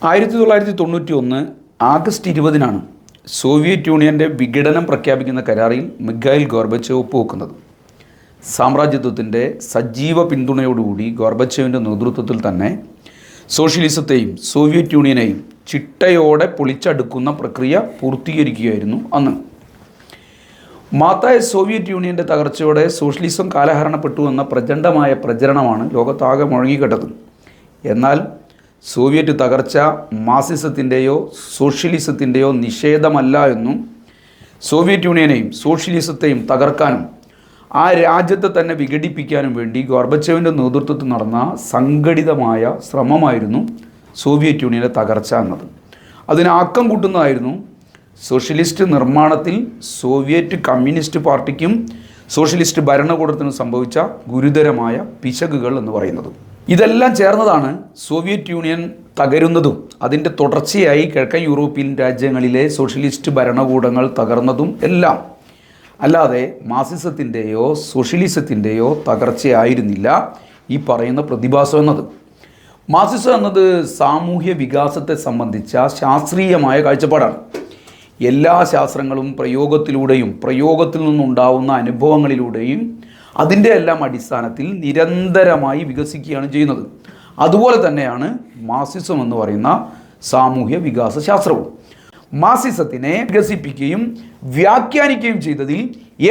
1991 August 20-നാണ് Soviet യൂണിയൻ്റെ വിഘടനം പ്രഖ്യാപിക്കുന്ന കരാറിൽ മിഖായിൽ ഗോർബച്ചേവ് ഒപ്പുവെക്കുന്നത്. സാമ്രാജ്യത്വത്തിൻ്റെ സജീവ പിന്തുണയോടുകൂടി ഗോർബച്ചേവിൻ്റെ നേതൃത്വത്തിൽ തന്നെ സോഷ്യലിസത്തെയും സോവിയറ്റ് യൂണിയനെയും ചിട്ടയോടെ പൊളിച്ചടുക്കുന്ന പ്രക്രിയ പൂർത്തീകരിക്കുകയായിരുന്നു അന്ന്. മാത്തായ സോവിയറ്റ് യൂണിയൻ്റെ തകർച്ചയോടെ സോഷ്യലിസം കാലഹരണപ്പെട്ടു എന്ന പ്രചണ്ഡമായ പ്രചരണമാണ് ലോകത്താകെ മുഴങ്ങിക്കെട്ടത്. എന്നാൽ സോവിയറ്റ് തകർച്ച മാർക്സിസത്തിൻ്റെയോ സോഷ്യലിസത്തിൻ്റെയോ നിഷേധമല്ല എന്നും സോവിയറ്റ് യൂണിയനെയും സോഷ്യലിസത്തെയും തകർക്കാനും ആ രാജ്യത്തെ തന്നെ വിഘടിപ്പിക്കാനും വേണ്ടി ഗോർബച്ചേവിൻ്റെ നേതൃത്വത്തിൽ നടന്ന സംഘടിതമായ ശ്രമമായിരുന്നു സോവിയറ്റ് യൂണിയൻ്റെ തകർച്ച എന്നത്. അതിന് ആക്കം കൂട്ടുന്നതായിരുന്നു സോഷ്യലിസ്റ്റ് നിർമ്മാണത്തിൽ സോവിയറ്റ് കമ്മ്യൂണിസ്റ്റ് പാർട്ടിക്കും സോഷ്യലിസ്റ്റ് ഭരണകൂടത്തിനും സംഭവിച്ച ഗുരുതരമായ പിശകുകൾ എന്ന് പറയുന്നത്. ഇതെല്ലാം ചേർന്നതാണ് സോവിയറ്റ് യൂണിയൻ തകരുന്നതും അതിൻ്റെ തുടർച്ചയായി കിഴക്കൻ യൂറോപ്യൻ രാജ്യങ്ങളിലെ സോഷ്യലിസ്റ്റ് ഭരണകൂടങ്ങൾ തകർന്നതും എല്ലാം. അല്ലാതെ മാർക്സിസത്തിൻ്റെയോ സോഷ്യലിസത്തിൻ്റെയോ തകർച്ചയായിരുന്നില്ല ഈ പറയുന്ന പ്രതിഭാസം എന്നത്. മാർക്സിസം എന്നത് സാമൂഹ്യ വികാസത്തെ സംബന്ധിച്ച ശാസ്ത്രീയമായ കാഴ്ചപ്പാടാണ്. എല്ലാ ശാസ്ത്രങ്ങളും പ്രയോഗത്തിലൂടെയും പ്രയോഗത്തിൽ നിന്നുണ്ടാവുന്ന അനുഭവങ്ങളിലൂടെയും അതിൻ്റെ എല്ലാം അടിസ്ഥാനത്തിൽ നിരന്തരമായി വികസിക്കുകയാണ് ചെയ്യുന്നത്. അതുപോലെ തന്നെയാണ് മാർക്സിസം എന്ന് പറയുന്ന സാമൂഹ്യ വികാസ ശാസ്ത്രവും. മാർക്സിസത്തിനെ വികസിപ്പിക്കുകയും വ്യാഖ്യാനിക്കുകയും ചെയ്തതിൽ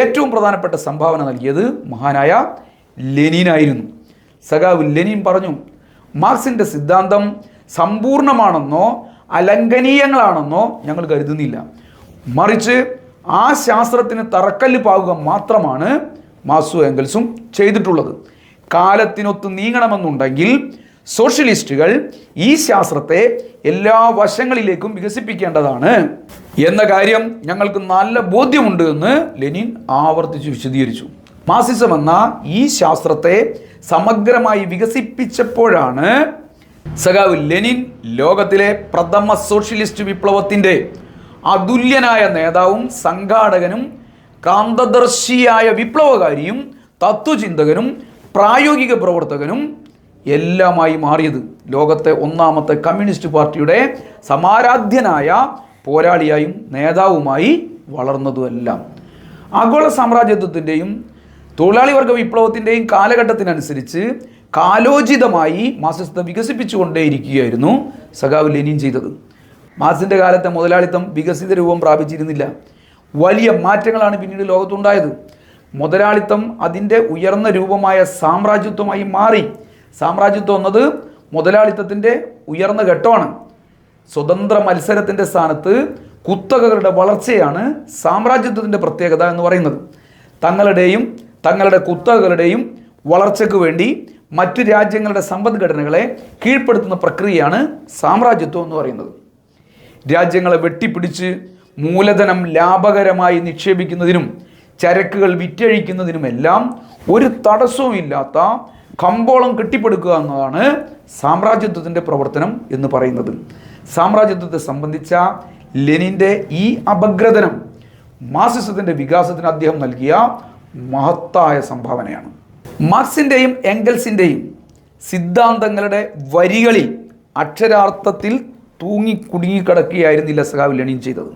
ഏറ്റവും പ്രധാനപ്പെട്ട സംഭാവന നൽകിയത് മഹാനായ ലെനിനായിരുന്നു. സഖാവ് ലെനിൻ പറഞ്ഞു, മാർക്സിൻ്റെ സിദ്ധാന്തം സമ്പൂർണ്ണമാണെന്നോ അലംഘനീയങ്ങളാണെന്നോ ഞങ്ങൾ കരുതുന്നില്ല. മറിച്ച് ആ ശാസ്ത്രത്തിന് തറക്കല്ല് പാകുക മാത്രമാണ് മാർക്സും എംഗൽസും ചെയ്തിട്ടുള്ളത്. കാലത്തിനൊത്ത് നീങ്ങണമെന്നുണ്ടെങ്കിൽ സോഷ്യലിസ്റ്റുകൾ ഈ ശാസ്ത്രത്തെ എല്ലാ വശങ്ങളിലേക്കും വികസിപ്പിക്കേണ്ടതാണ് എന്ന കാര്യം ഞങ്ങൾക്ക് നല്ല ബോധ്യമുണ്ട് എന്ന് ലെനിൻ ആവർത്തിച്ച് വിശദീകരിച്ചു. മാർക്സിസം എന്ന ഈ ശാസ്ത്രത്തെ സമഗ്രമായി വികസിപ്പിച്ചപ്പോഴാണ് സഖാവ് ലെനിൻ ലോകത്തിലെ പ്രഥമ സോഷ്യലിസ്റ്റ് വിപ്ലവത്തിൻ്റെ അതുല്യനായ നേതാവും സംഘാടകനും ക്രാന്തദർശിയായ വിപ്ലവകാരിയും തത്വചിന്തകനും പ്രായോഗിക പ്രവർത്തകനും എല്ലാമായി മാറിയത്. ലോകത്തെ ഒന്നാമത്തെ കമ്മ്യൂണിസ്റ്റ് പാർട്ടിയുടെ സമാരാധ്യനായ പോരാളിയായും നേതാവുമായി വളർന്നതുമെല്ലാം. ആഗോള സാമ്രാജ്യത്വത്തിൻ്റെയും തൊഴിലാളി വർഗ വിപ്ലവത്തിൻ്റെയും കാലഘട്ടത്തിനനുസരിച്ച് കാലോചിതമായി മാർക്സിസത്തെ വികസിപ്പിച്ചുകൊണ്ടേയിരിക്കുകയായിരുന്നു സഖാവ് ലെനിൻ ചെയ്തത്. മാർക്സിൻ്റെ കാലത്തെ മുതലാളിത്തം വികസിത രൂപം പ്രാപിച്ചിരുന്നില്ല. വലിയ മാറ്റങ്ങളാണ് പിന്നീട് ലോകത്തുണ്ടായത്. മുതലാളിത്തം അതിൻ്റെ ഉയർന്ന രൂപമായ സാമ്രാജ്യത്വമായി മാറി. സാമ്രാജ്യത്വം എന്നത് മുതലാളിത്തത്തിൻ്റെ ഉയർന്ന ഘട്ടമാണ്. സ്വതന്ത്ര മത്സരത്തിൻ്റെ സ്ഥാനത്ത് കുത്തകകളുടെ വളർച്ചയാണ് സാമ്രാജ്യത്വത്തിൻ്റെ പ്രത്യേകത എന്ന് പറയുന്നത്. തങ്ങളുടെ കുത്തകകളുടെയും വളർച്ചയ്ക്ക് വേണ്ടി മറ്റു രാജ്യങ്ങളുടെ സമ്പദ്ഘടനകളെ കീഴ്പ്പെടുത്തുന്ന പ്രക്രിയയാണ് സാമ്രാജ്യത്വം എന്ന് പറയുന്നത്. രാജ്യങ്ങളെ വെട്ടിപ്പിടിച്ച് മൂലധനം ലാഭകരമായി നിക്ഷേപിക്കുന്നതിനും ചരക്കുകൾ വിറ്റഴിക്കുന്നതിനുമെല്ലാം ഒരു തടസ്സവും ഇല്ലാത്ത കമ്പോളം കെട്ടിപ്പടുക്കുക എന്നതാണ് സാമ്രാജ്യത്വത്തിൻ്റെ പ്രവർത്തനം എന്ന് പറയുന്നത്. സാമ്രാജ്യത്വത്തെ സംബന്ധിച്ച ലെനിൻ്റെ ഈ അപഗ്രഥനം മാർക്സിസത്തിൻ്റെ വികാസത്തിന് അദ്ദേഹം നൽകിയ മഹത്തായ സംഭാവനയാണ്. മാർക്സിൻ്റെയും എംഗൽസിൻ്റെയും സിദ്ധാന്തങ്ങളുടെ വരികളിൽ അക്ഷരാർത്ഥത്തിൽ കുടുങ്ങിക്കിടക്കുകയായിരുന്നില്ല സഖാവ് ലെനിൻ ചെയ്തത്.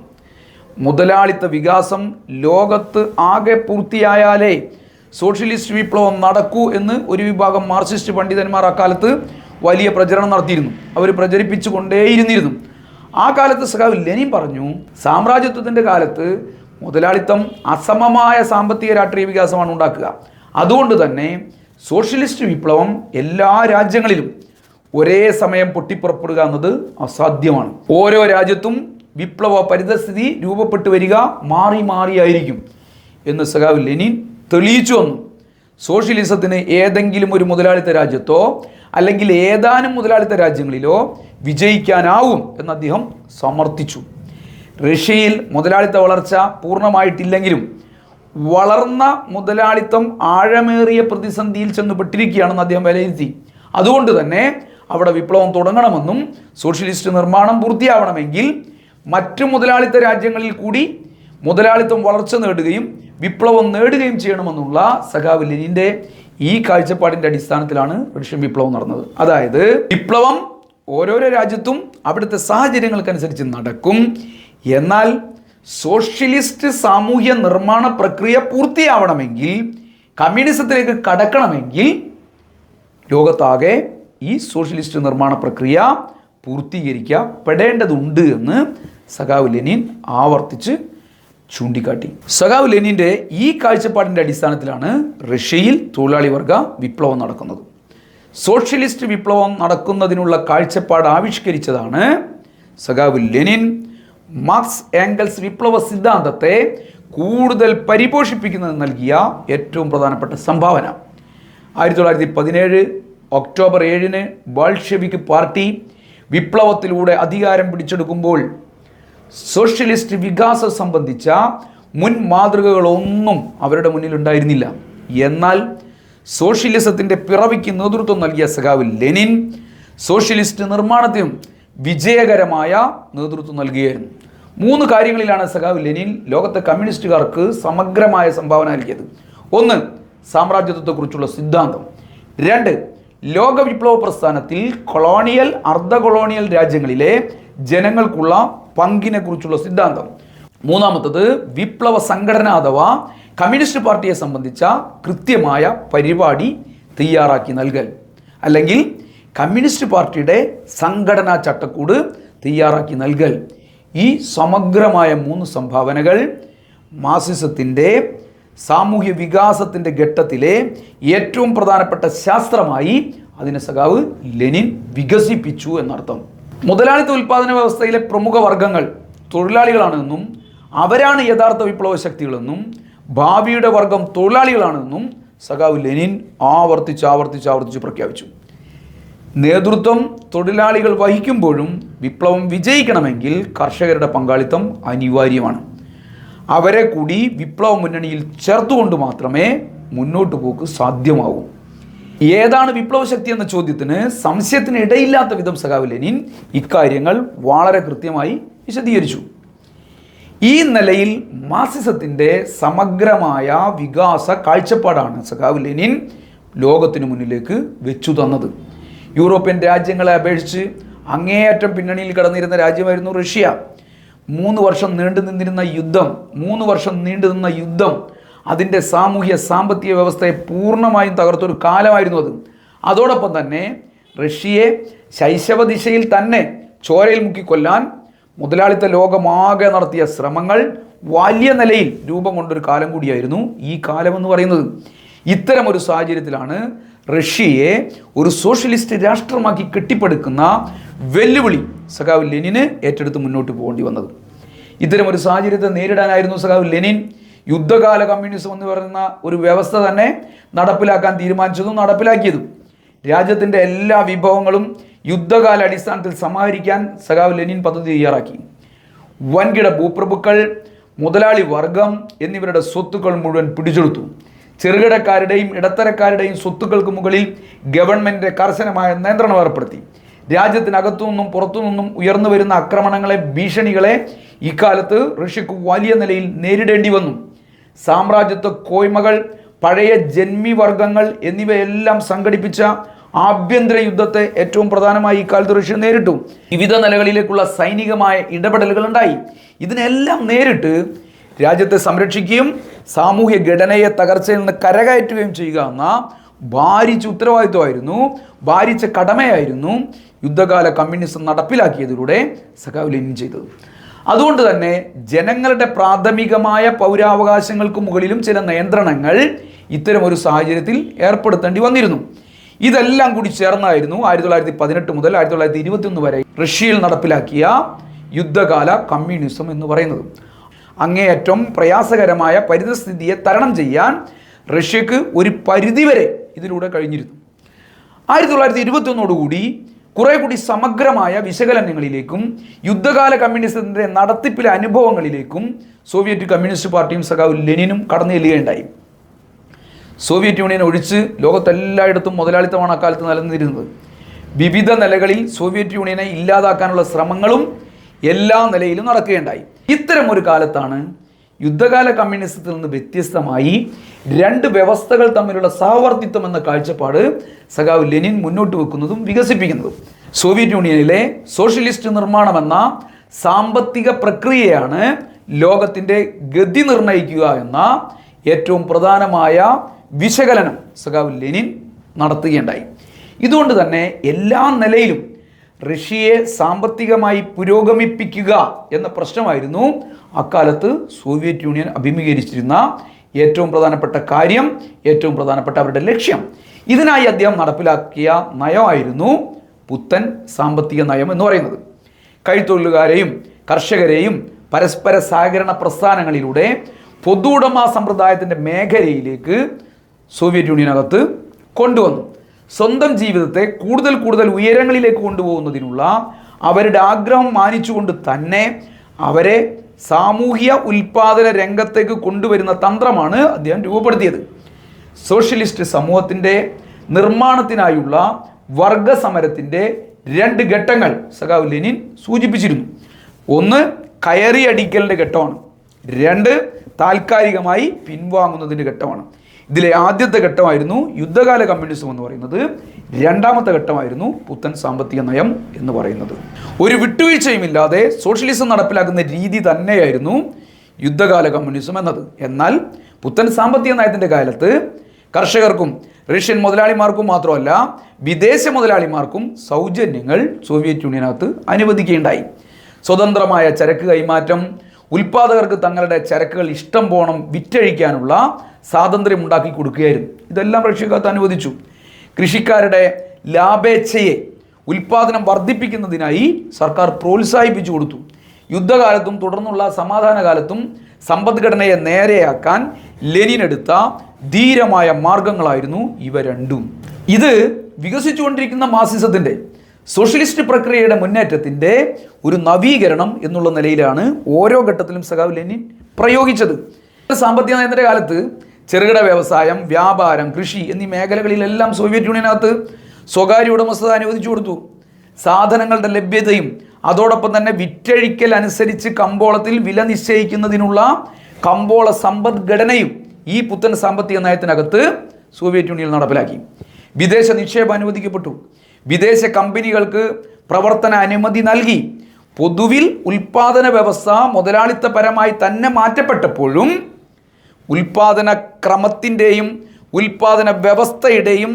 മുതലാളിത്ത വികാസം ലോകത്ത് ആകെ പൂർത്തിയായാലേ സോഷ്യലിസ്റ്റ് വിപ്ലവം നടക്കൂ എന്ന് ഒരു വിഭാഗം മാർക്സിസ്റ്റ് പണ്ഡിതന്മാർ അക്കാലത്ത് വലിയ പ്രചരണം നടത്തിയിരുന്നു. അവർ പ്രചരിപ്പിച്ചു കൊണ്ടേയിരുന്നിരുന്നു. ആ കാലത്ത് സഖാവ് ലെനിൻ പറഞ്ഞു, സാമ്രാജ്യത്വത്തിൻ്റെ കാലത്ത് മുതലാളിത്തം അസമമായ സാമ്പത്തിക രാഷ്ട്രീയ വികാസമാണ് ഉണ്ടാക്കുക. അതുകൊണ്ട് തന്നെ സോഷ്യലിസ്റ്റ് വിപ്ലവം എല്ലാ രാജ്യങ്ങളിലും ഒരേ സമയം പൊട്ടിപ്പുറപ്പെടുക എന്നത് അസാധ്യമാണ്. ഓരോ രാജ്യത്തും വിപ്ലവ പരിതസ്ഥിതി രൂപപ്പെട്ടു വരിക മാറിയായിരിക്കും എന്ന് സഖാവ് ലെനിൻ തെളിയിച്ചു വന്നു. സോഷ്യലിസത്തിന് ഏതെങ്കിലും ഒരു മുതലാളിത്ത രാജ്യത്തോ അല്ലെങ്കിൽ ഏതാനും മുതലാളിത്ത രാജ്യങ്ങളിലോ വിജയിക്കാനാവും എന്ന് അദ്ദേഹം സമർത്ഥിച്ചു. റഷ്യയിൽ മുതലാളിത്ത വളർച്ച പൂർണ്ണമായിട്ടില്ലെങ്കിലും വളർന്ന മുതലാളിത്തം ആഴമേറിയ പ്രതിസന്ധിയിൽ ചെന്നുപെട്ടിരിക്കുകയാണെന്ന് അദ്ദേഹം വിലയിരുത്തി. അതുകൊണ്ട് തന്നെ അവിടെ വിപ്ലവം തുടങ്ങണമെന്നും സോഷ്യലിസ്റ്റ് നിർമ്മാണം പൂർത്തിയാവണമെങ്കിൽ മറ്റു മുതലാളിത്ത രാജ്യങ്ങളിൽ കൂടി മുതലാളിത്തം വളർച്ച നേടുകയും വിപ്ലവം നേടുകയും ചെയ്യണമെന്നുള്ള സഖാവ് ലെനിൻ്റെ ഈ കാഴ്ചപ്പാടിൻ്റെ അടിസ്ഥാനത്തിലാണ് റഷ്യൻ വിപ്ലവം നടന്നത്. അതായത് വിപ്ലവം ഓരോരോ രാജ്യത്തും അവിടുത്തെ സാഹചര്യങ്ങൾക്കനുസരിച്ച് നടക്കും. എന്നാൽ സോഷ്യലിസ്റ്റ് സാമൂഹ്യ നിർമ്മാണ പ്രക്രിയ പൂർത്തിയാവണമെങ്കിൽ, കമ്മ്യൂണിസത്തിലേക്ക് കടക്കണമെങ്കിൽ ലോകത്താകെ ഈ സോഷ്യലിസ്റ്റ് നിർമ്മാണ പ്രക്രിയ പൂർത്തീകരിക്കപ്പെടേണ്ടതുണ്ട് എന്ന് സഖാവ് ലെനിൻ ആവർത്തിച്ച് ചൂണ്ടിക്കാട്ടി. സഖാവ് ലെനിൻ്റെ ഈ കാഴ്ചപ്പാടിൻ്റെ അടിസ്ഥാനത്തിലാണ് റഷ്യയിൽ തൊഴിലാളി വർഗ വിപ്ലവം നടക്കുന്നത്. സോഷ്യലിസ്റ്റ് വിപ്ലവം നടക്കുന്നതിനുള്ള കാഴ്ചപ്പാട് ആവിഷ്കരിച്ചതാണ് സഖാവ് ലെനിൻ. മാർക്സ് ഏംഗൽസ് വിപ്ലവ സിദ്ധാന്തത്തെ കൂടുതൽ പരിപോഷിപ്പിക്കുന്നതിന് നൽകിയ ഏറ്റവും പ്രധാനപ്പെട്ട സംഭാവന. 1917 ഒക്ടോബർ 7 ബോൾഷെവിക് പാർട്ടി വിപ്ലവത്തിലൂടെ അധികാരം പിടിച്ചെടുക്കുമ്പോൾ സോഷ്യലിസ്റ്റ് വികാസം സംബന്ധിച്ച മുൻ മാതൃകകളൊന്നും അവരുടെ മുന്നിൽ ഉണ്ടായിരുന്നില്ല. എന്നാൽ സോഷ്യലിസത്തിൻ്റെ പിറവിക്ക് നേതൃത്വം നൽകിയ സഖാവ് ലെനിൻ സോഷ്യലിസ്റ്റ് നിർമ്മാണത്തിനും വിജയകരമായ നേതൃത്വം നൽകുകയായിരുന്നു. 3 കാര്യങ്ങളിലാണ് സഖാവ് ലെനിൻ ലോകത്തെ കമ്മ്യൂണിസ്റ്റുകാർക്ക് സമഗ്രമായ സംഭാവന നൽകിയത്. 1. സാമ്രാജ്യത്വത്തെക്കുറിച്ചുള്ള സിദ്ധാന്തം. 2. ലോക വിപ്ലവ പ്രസ്ഥാനത്തിൽ കൊളോണിയൽ, അർദ്ധ കൊളോണിയൽ രാജ്യങ്ങളിലെ ജനങ്ങൾക്കുള്ള പങ്കിനെ കുറിച്ചുള്ള സിദ്ധാന്തം. 3. വിപ്ലവ സംഘടന അഥവാ കമ്മ്യൂണിസ്റ്റ് പാർട്ടിയെ സംബന്ധിച്ച കൃത്യമായ പരിപാടി തയ്യാറാക്കി നൽകൽ, അല്ലെങ്കിൽ കമ്മ്യൂണിസ്റ്റ് പാർട്ടിയുടെ സംഘടനാ ചട്ടക്കൂട് തയ്യാറാക്കി നൽകൽ. ഈ സമഗ്രമായ 3 സംഭാവനകൾ മാർക്സിസത്തിൻ്റെ സാമൂഹ്യ വികാസത്തിൻ്റെ ഘട്ടത്തിലെ ഏറ്റവും പ്രധാനപ്പെട്ട ശാസ്ത്രമായി അതിനെ സഖാവ് ലെനിൻ വികസിപ്പിച്ചു എന്നർത്ഥം. മുതലാളിത്ത ഉൽപ്പാദന വ്യവസ്ഥയിലെ പ്രമുഖ വർഗങ്ങൾ തൊഴിലാളികളാണെന്നും അവരാണ് യഥാർത്ഥ വിപ്ലവ ശക്തികളെന്നും ഭാവിയുടെ വർഗം തൊഴിലാളികളാണെന്നും സഖാവ് ലെനിൻ ആവർത്തിച്ച് പ്രഖ്യാപിച്ചു. നേതൃത്വം തൊഴിലാളികൾ വഹിക്കുമ്പോഴും വിപ്ലവം വിജയിക്കണമെങ്കിൽ കർഷകരുടെ പങ്കാളിത്തം അനിവാര്യമാണ്. അവരെ കൂടി വിപ്ലവ മുന്നണിയിൽ ചേർത്തുകൊണ്ട് മാത്രമേ മുന്നോട്ട് പോക്ക് സാധ്യമാവൂ. ഏതാണ് വിപ്ലവ ശക്തി എന്ന ചോദ്യത്തിന് സംശയത്തിന് ഇടയില്ലാത്ത വിധം സഖാവ് ലെനിൻ ഇക്കാര്യങ്ങൾ വളരെ കൃത്യമായി വിശദീകരിച്ചു. ഈ നിലയിൽ മാർക്സിസത്തിൻ്റെ സമഗ്രമായ വികാസ കാഴ്ചപ്പാടാണ് സഖാവ് ലെനിൻ ലോകത്തിനു മുന്നിലേക്ക് വെച്ചു തന്നത്. യൂറോപ്യൻ രാജ്യങ്ങളെ അപേക്ഷിച്ച് അങ്ങേയറ്റം പിന്നണിയിൽ കടന്നിരുന്ന രാജ്യമായിരുന്നു റഷ്യ. 3 വർഷം നീണ്ടു നിന്ന യുദ്ധം അതിൻ്റെ സാമൂഹ്യ സാമ്പത്തിക വ്യവസ്ഥയെ പൂർണ്ണമായും തകർത്തൊരു കാലമായിരുന്നു അത്. അതോടൊപ്പം തന്നെ റഷ്യയെ ശൈശവ ദിശയിൽ തന്നെ ചോരയിൽ മുക്കിക്കൊല്ലാൻ മുതലാളിത്ത ലോകമാകെ നടത്തിയ ശ്രമങ്ങൾ വലിയ നിലയിൽ രൂപം കൊണ്ടൊരു കാലം കൂടിയായിരുന്നു ഈ കാലമെന്ന് പറയുന്നത്. ഇത്തരം ഒരു സാഹചര്യത്തിലാണ് റഷ്യയെ ഒരു സോഷ്യലിസ്റ്റ് രാഷ്ട്രമാക്കി കെട്ടിപ്പടുക്കുന്ന വെല്ലുവിളി സഖാവ് ലെനിന് ഏറ്റെടുത്ത് മുന്നോട്ട് പോകേണ്ടി വന്നത്. ഇത്തരം ഒരു സാഹചര്യത്തെ നേരിടാനായിരുന്നു സഖാവ് ലെനിൻ യുദ്ധകാല കമ്മ്യൂണിസം എന്ന് പറയുന്ന ഒരു വ്യവസ്ഥ തന്നെ നടപ്പിലാക്കാൻ തീരുമാനിച്ചതും നടപ്പിലാക്കിയതും. രാജ്യത്തിൻ്റെ എല്ലാ വിഭവങ്ങളും യുദ്ധകാല അടിസ്ഥാനത്തിൽ സമാഹരിക്കാൻ സഖാവ് ലെനിൻ പദ്ധതി തയ്യാറാക്കി. വൻകിട ഭൂപ്രഭുക്കൾ, മുതലാളി വർഗം എന്നിവരുടെ സ്വത്തുക്കൾ മുഴുവൻ പിടിച്ചെടുത്തു. ചെറുകിടക്കാരുടെയും ഇടത്തരക്കാരുടെയും സ്വത്തുക്കൾക്ക് മുകളിൽ ഗവൺമെൻറ് കർശനമായ നിയന്ത്രണം ഏർപ്പെടുത്തി. രാജ്യത്തിനകത്തു നിന്നും പുറത്തു നിന്നും ഉയർന്നു വരുന്ന ആക്രമണങ്ങളെ, ഭീഷണികളെ ഇക്കാലത്ത് റഷ്യക്ക് വലിയ നിലയിൽ നേരിടേണ്ടി വന്നു. സാമ്രാജ്യത്വ കോയ്മകൾ, പഴയ ജന്മിവർഗങ്ങൾ എന്നിവയെല്ലാം സംഘടിപ്പിച്ച ആഭ്യന്തര യുദ്ധത്തെ ഏറ്റവും പ്രധാനമായി ഇക്കാലത്ത് റഷ്യ നേരിട്ടു. വിവിധ നിലകളിലേക്കുള്ള സൈനികമായ ഇടപെടലുകൾ ഉണ്ടായി. ഇതിനെല്ലാം നേരിട്ട് രാജ്യത്തെ സംരക്ഷിക്കുകയും സാമൂഹ്യ ഘടനയെ തകർച്ചയിൽ നിന്ന് കരകയറ്റുകയും ചെയ്യുക എന്ന ഭാരിച്ച ഉത്തരവാദിത്വമായിരുന്നു, ഭാരിച്ച കടമയായിരുന്നു യുദ്ധകാല കമ്മ്യൂണിസം നടപ്പിലാക്കിയതിലൂടെ സഖാവ് ലെനിൻ ചെയ്തത്. അതുകൊണ്ട് തന്നെ ജനങ്ങളുടെ പ്രാഥമികമായ പൗരാവകാശങ്ങൾക്ക് മുകളിലും ചില നിയന്ത്രണങ്ങൾ ഇത്തരം ഒരു സാഹചര്യത്തിൽ ഏർപ്പെടുത്തേണ്ടി വന്നിരുന്നു. ഇതെല്ലാം കൂടി ചേർന്നായിരുന്നു 1918 മുതൽ 1921 വരെ റഷ്യയിൽ നടപ്പിലാക്കിയ യുദ്ധകാല കമ്മ്യൂണിസം എന്ന് പറയുന്നത്. അങ്ങേയറ്റം പ്രയാസകരമായ പരിതസ്ഥിതിയെ തരണം ചെയ്യാൻ റഷ്യക്ക് ഒരു പരിധിവരെ ഇതിലൂടെ കഴിഞ്ഞിരുന്നു. 1921 കുറെ കൂടി സമഗ്രമായ വിശകലനങ്ങളിലേക്കും യുദ്ധകാല കമ്മ്യൂണിസത്തിൻ്റെ നടത്തിപ്പിലെ അനുഭവങ്ങളിലേക്കും സോവിയറ്റ് കമ്മ്യൂണിസ്റ്റ് പാർട്ടിയും സഖാവ് ലെനിനും കടന്നു ചെല്ലുകയുണ്ടായി. സോവിയറ്റ് യൂണിയൻ ഒഴിച്ച് ലോകത്തെല്ലായിടത്തും മുതലാളിത്തമാണ് അക്കാലത്ത് നിലനിന്നിരുന്നത്. വിവിധ നിലകളിൽ സോവിയറ്റ് യൂണിയനെ ഇല്ലാതാക്കാനുള്ള ശ്രമങ്ങളും എല്ലാ നിലയിലും നടക്കുകയുണ്ടായി. ഇത്തരം ഒരു കാലത്താണ് യുദ്ധകാല കമ്മ്യൂണിസത്തിൽ നിന്ന് വ്യത്യസ്തമായി 2 വ്യവസ്ഥകൾ തമ്മിലുള്ള സഹവർത്തിത്വം എന്ന കാഴ്ചപ്പാട് സഖാവ് ലെനിൻ മുന്നോട്ട് വെക്കുന്നതും വികസിപ്പിക്കുന്നതും. സോവിയറ്റ് യൂണിയനിലെ സോഷ്യലിസ്റ്റ് നിർമ്മാണമെന്ന സാമ്പത്തിക പ്രക്രിയയാണ് ലോകത്തിൻ്റെ ഗതി നിർണ്ണയിക്കുക എന്ന ഏറ്റവും പ്രധാനമായ വിശകലനം സഖാവ് ലെനിൻ നടത്തുകയുണ്ടായി. ഇതുകൊണ്ട് തന്നെ എല്ലാ നിലയിലും റഷ്യയെ സാമ്പത്തികമായി പുരോഗമിപ്പിക്കുക എന്ന പ്രശ്നമായിരുന്നു അക്കാലത്ത് സോവിയറ്റ് യൂണിയൻ അഭിമുഖീകരിച്ചിരുന്ന ഏറ്റവും പ്രധാനപ്പെട്ട കാര്യം, ഏറ്റവും പ്രധാനപ്പെട്ട അവരുടെ ലക്ഷ്യം. ഇതിനായി അദ്ദേഹം നടപ്പിലാക്കിയ നയമായിരുന്നു പുത്തൻ സാമ്പത്തിക നയം എന്ന് പറയുന്നത്. കൈത്തൊഴിലുകാരെയും കർഷകരെയും പരസ്പര സഹകരണ പ്രസ്ഥാനങ്ങളിലൂടെ പൊതു ഉടമ സമ്പ്രദായത്തിൻ്റെ മേഖലയിലേക്ക് സോവിയറ്റ് യൂണിയനകത്ത് കൊണ്ടുവന്നു. സ്വന്തം ജീവിതത്തെ കൂടുതൽ കൂടുതൽ ഉയരങ്ങളിലേക്ക് കൊണ്ടുപോകുന്നതിനുള്ള അവരുടെ ആഗ്രഹം മാനിച്ചുകൊണ്ട് തന്നെ അവരെ സാമൂഹ്യ ഉൽപാദന രംഗത്തേക്ക് കൊണ്ടുവരുന്ന തന്ത്രമാണ് അദ്ദേഹം രൂപപ്പെടുത്തിയത്. സോഷ്യലിസ്റ്റ് സമൂഹത്തിൻ്റെ നിർമ്മാണത്തിനായുള്ള വർഗസമരത്തിൻ്റെ 2 ഘട്ടങ്ങൾ സഖാവ് ലെനിൻ സൂചിപ്പിച്ചിരുന്നു. ഒന്ന് കയറിയടിക്കലിൻ്റെ ഘട്ടമാണ്, 2 താൽക്കാലികമായി പിൻവാങ്ങുന്നതിൻ്റെ ഘട്ടമാണ്. ഇതിലെ ആദ്യത്തെ ഘട്ടമായിരുന്നു യുദ്ധകാല കമ്മ്യൂണിസം എന്ന് പറയുന്നത്, രണ്ടാമത്തെ ഘട്ടമായിരുന്നു പുത്തൻ സാമ്പത്തിക നയം എന്ന് പറയുന്നത്. ഒരു വിട്ടുവീഴ്ചയുമില്ലാതെ സോഷ്യലിസം നടപ്പിലാക്കുന്ന രീതി തന്നെയായിരുന്നു യുദ്ധകാല കമ്മ്യൂണിസം എന്നത്. എന്നാൽ പുത്തൻ സാമ്പത്തിക നയത്തിൻ്റെ കാലത്ത് കർഷകർക്കും റഷ്യൻ മുതലാളിമാർക്കും മാത്രമല്ല വിദേശ മുതലാളിമാർക്കും സൗജന്യങ്ങൾ സോവിയറ്റ് യൂണിയനകത്ത് അനുവദിക്കുകയുണ്ടായി. സ്വതന്ത്രമായ ചരക്ക് കൈമാറ്റം, ഉൽപ്പാദകർക്ക് തങ്ങളുടെ ചരക്കുകൾ ഇഷ്ടം പോണം വിറ്റഴിക്കാനുള്ള സ്വാതന്ത്ര്യം ഉണ്ടാക്കി കൊടുക്കുകയായിരുന്നു. ഇതെല്ലാം റഷ്യക്കകത്ത് അനുവദിച്ചു. കൃഷിക്കാരുടെ ലാഭേച്ഛയെ ഉൽപ്പാദനം വർദ്ധിപ്പിക്കുന്നതിനായി സർക്കാർ പ്രോത്സാഹിപ്പിച്ചു കൊടുത്തു. യുദ്ധകാലത്തും തുടർന്നുള്ള സമാധാന കാലത്തും സമ്പദ്ഘടനയെ നേരെയാക്കാൻ ലെനിൻ എടുത്ത ധീരമായ മാർഗങ്ങളായിരുന്നു ഇവ രണ്ടും. ഇത് വികസിച്ചുകൊണ്ടിരിക്കുന്ന മാർക്സിസത്തിൻ്റെ സോഷ്യലിസ്റ്റ് പ്രക്രിയയുടെ മുന്നേറ്റത്തിൻ്റെ ഒരു നവീകരണം എന്നുള്ള നിലയിലാണ് ഓരോ ഘട്ടത്തിലും സഖാവ് ലെനിൻ പ്രയോഗിച്ചത്. സാമ്പത്തിക നയത്തിൻ്റെ കാലത്ത് ചെറുകിട വ്യവസായം, വ്യാപാരം, കൃഷി എന്നീ മേഖലകളിലെല്ലാം സോവിയറ്റ് യൂണിയനകത്ത് സ്വകാര്യ ഉടമസ്ഥത അനുവദിച്ചു കൊടുത്തു. സാധനങ്ങളുടെ ലഭ്യതയും അതോടൊപ്പം തന്നെ വിറ്റഴിക്കൽ അനുസരിച്ച് കമ്പോളത്തിൽ വില നിശ്ചയിക്കുന്നതിനുള്ള കമ്പോള സമ്പദ്ഘടനയും ഈ പുത്തൻ സാമ്പത്തിക നയത്തിനകത്ത് സോവിയറ്റ് യൂണിയൻ നടപ്പിലാക്കി. വിദേശ നിക്ഷേപം അനുവദിക്കപ്പെട്ടു. വിദേശ കമ്പനികൾക്ക് പ്രവർത്തന അനുമതി നൽകി. പൊതുവിൽ ഉൽപാദന വ്യവസ്ഥ മുതലാളിത്തപരമായി തന്നെ മാറ്റപ്പെട്ടപ്പോഴും ഉൽപാദന ക്രമത്തിൻ്റെയും ഉൽപാദന വ്യവസ്ഥയുടെയും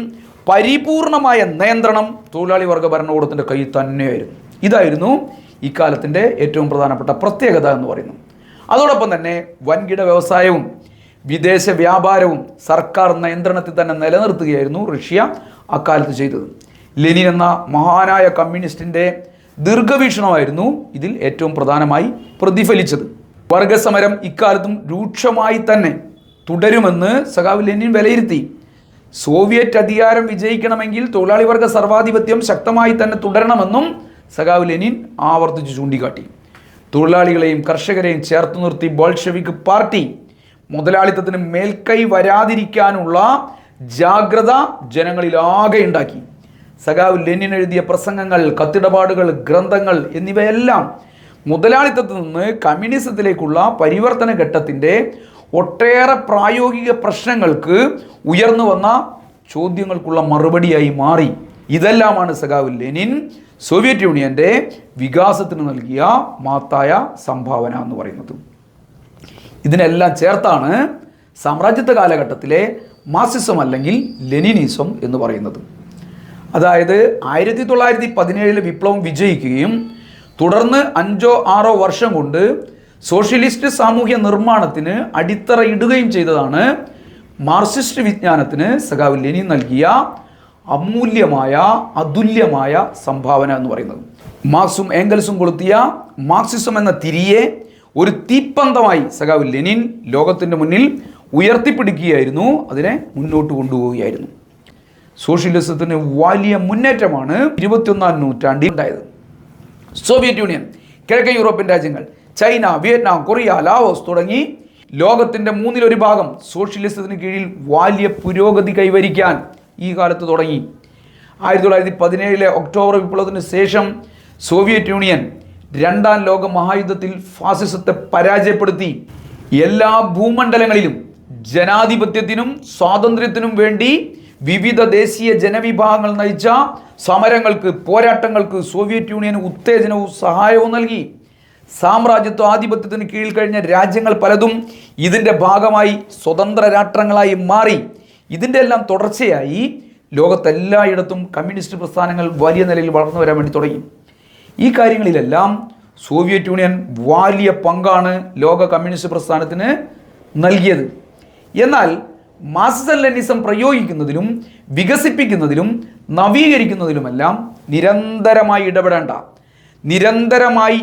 പരിപൂർണമായ നിയന്ത്രണം തൊഴിലാളി വർഗ ഭരണകൂടത്തിൻ്റെ കയ്യിൽ തന്നെയായിരുന്നു. ഇതായിരുന്നു ഇക്കാലത്തിൻ്റെ ഏറ്റവും പ്രധാനപ്പെട്ട പ്രത്യേകത എന്ന് പറയുന്നത്. അതോടൊപ്പം തന്നെ വൻകിട വ്യവസായവും വിദേശ വ്യാപാരവും സർക്കാർ നിയന്ത്രണത്തിൽ തന്നെ നിലനിർത്തുകയായിരുന്നു റഷ്യ അക്കാലത്ത് ചെയ്തത്. ലെനിൻ എന്ന മഹാനായ കമ്മ്യൂണിസ്റ്റിൻ്റെ ദീർഘവീക്ഷണമായിരുന്നു ഇതിൽ ഏറ്റവും പ്രധാനമായി പ്രതിഫലിച്ചത്. വർഗസമരം ഇക്കാലത്തും രൂക്ഷമായി തന്നെ തുടരുമെന്ന് സഖാവ് ലെനിൻ വിലയിരുത്തി. സോവിയറ്റ് അധികാരം വിജയിക്കണമെങ്കിൽ തൊഴിലാളി വർഗ സർവാധിപത്യം ശക്തമായി തന്നെ തുടരണമെന്നും സഖാവ് ലെനിൻ ആവർത്തിച്ച് ചൂണ്ടിക്കാട്ടി. തൊഴിലാളികളെയും കർഷകരെയും ചേർത്ത് നിർത്തി ബോൾഷെവിക് പാർട്ടി മുതലാളിത്തത്തിന് മേൽക്കൈ വരാതിരിക്കാനുള്ള ജാഗ്രത ജനങ്ങളിലാകെ ഉണ്ടാക്കി. സഖാവ് ലെനിൻ എഴുതിയ പ്രസംഗങ്ങൾ, കത്തിടപാടുകൾ, ഗ്രന്ഥങ്ങൾ എന്നിവയെല്ലാം മുതലാളിത്തത്തിൽ നിന്ന് കമ്മ്യൂണിസത്തിലേക്കുള്ള പരിവർത്തന ഘട്ടത്തിൻ്റെ ഒട്ടേറെ പ്രായോഗിക പ്രശ്നങ്ങൾക്ക് ഉയർന്നു വന്ന ചോദ്യങ്ങൾക്കുള്ള മറുപടിയായി മാറി. ഇതെല്ലാമാണ് സഖാവ് ലെനിൻ സോവിയറ്റ് യൂണിയൻ്റെ വികാസത്തിന് നൽകിയ മഹത്തായ സംഭാവന എന്ന് പറയുന്നത്. ഇതിനെല്ലാം ചേർത്താണ് സാമ്രാജ്യത്വ കാലഘട്ടത്തിലെ മാർക്സിസം അല്ലെങ്കിൽ ലെനിനിസം എന്ന് പറയുന്നത്. അതായത് 1917 വിപ്ലവം വിജയിക്കുകയും തുടർന്ന് 5-6 വർഷം കൊണ്ട് സോഷ്യലിസ്റ്റ് സാമൂഹ്യ നിർമ്മാണത്തിന് അടിത്തറ ഇടുകയും ചെയ്തതാണ് മാർക്സിസ്റ്റ് വിജ്ഞാനത്തിന് സഖാവ് ലെനിൻ നൽകിയ അമൂല്യമായ അതുല്യമായ സംഭാവന എന്ന് പറയുന്നത്. മാർക്സും ഏംഗൽസും കൊളുത്തിയ മാർക്സിസം എന്ന തിരിയെ ഒരു തീപ്പന്തമായി സഖാവ് ലെനിൻ ലോകത്തിൻ്റെ മുന്നിൽ ഉയർത്തിപ്പിടിക്കുകയായിരുന്നു, അതിനെ മുന്നോട്ട് കൊണ്ടുപോവുകയായിരുന്നു. സോഷ്യലിസത്തിന് വലിയ മുന്നേറ്റമാണ് 21ാം നൂറ്റാണ്ടിൽ ഉണ്ടായത്. സോവിയറ്റ് യൂണിയൻ, കിഴക്കൻ യൂറോപ്യൻ രാജ്യങ്ങൾ, ചൈന, വിയറ്റ്നാം, കൊറിയ, ലാവോസ് തുടങ്ങി ലോകത്തിൻ്റെ 1/3 ഭാഗം സോഷ്യലിസത്തിന് കീഴിൽ വലിയ പുരോഗതി കൈവരിക്കാൻ ഈ കാലത്ത് തുടങ്ങി. 1917 ഒക്ടോബർ വിപ്ലവത്തിന് ശേഷം സോവിയറ്റ് യൂണിയൻ 2ാം ലോക മഹായുദ്ധത്തിൽ ഫാസിസത്തെ പരാജയപ്പെടുത്തി. എല്ലാ ഭൂമണ്ഡലങ്ങളിലും ജനാധിപത്യത്തിനും സ്വാതന്ത്ര്യത്തിനും വേണ്ടി വിവിധ ദേശീയ ജനവിഭാഗങ്ങൾ നയിച്ച സമരങ്ങൾക്ക്, പോരാട്ടങ്ങൾക്ക് സോവിയറ്റ് യൂണിയന് ഉത്തേജനവും സഹായവും നൽകി. സാമ്രാജ്യത്വ ആധിപത്യത്തിന് കീഴിൽ കഴിഞ്ഞ രാജ്യങ്ങൾ പലതും ഇതിൻ്റെ ഭാഗമായി സ്വതന്ത്ര രാഷ്ട്രങ്ങളായി മാറി. ഇതിൻ്റെ എല്ലാം തുടർച്ചയായി ലോകത്തെല്ലായിടത്തും കമ്മ്യൂണിസ്റ്റ് പ്രസ്ഥാനങ്ങൾ വലിയ നിലയിൽ വളർന്നു വരാൻ വേണ്ടി തുടങ്ങി. ഈ കാര്യങ്ങളിലെല്ലാം സോവിയറ്റ് യൂണിയൻ വലിയ പങ്കാണ് ലോക കമ്മ്യൂണിസ്റ്റ് പ്രസ്ഥാനത്തിന് നൽകിയത്. എന്നാൽ മാർക്സിസം ലെനിനിസം പ്രയോഗിക്കുന്നതിലും വികസിപ്പിക്കുന്നതിലും നവീകരിക്കുന്നതിലുമെല്ലാം നിരന്തരമായി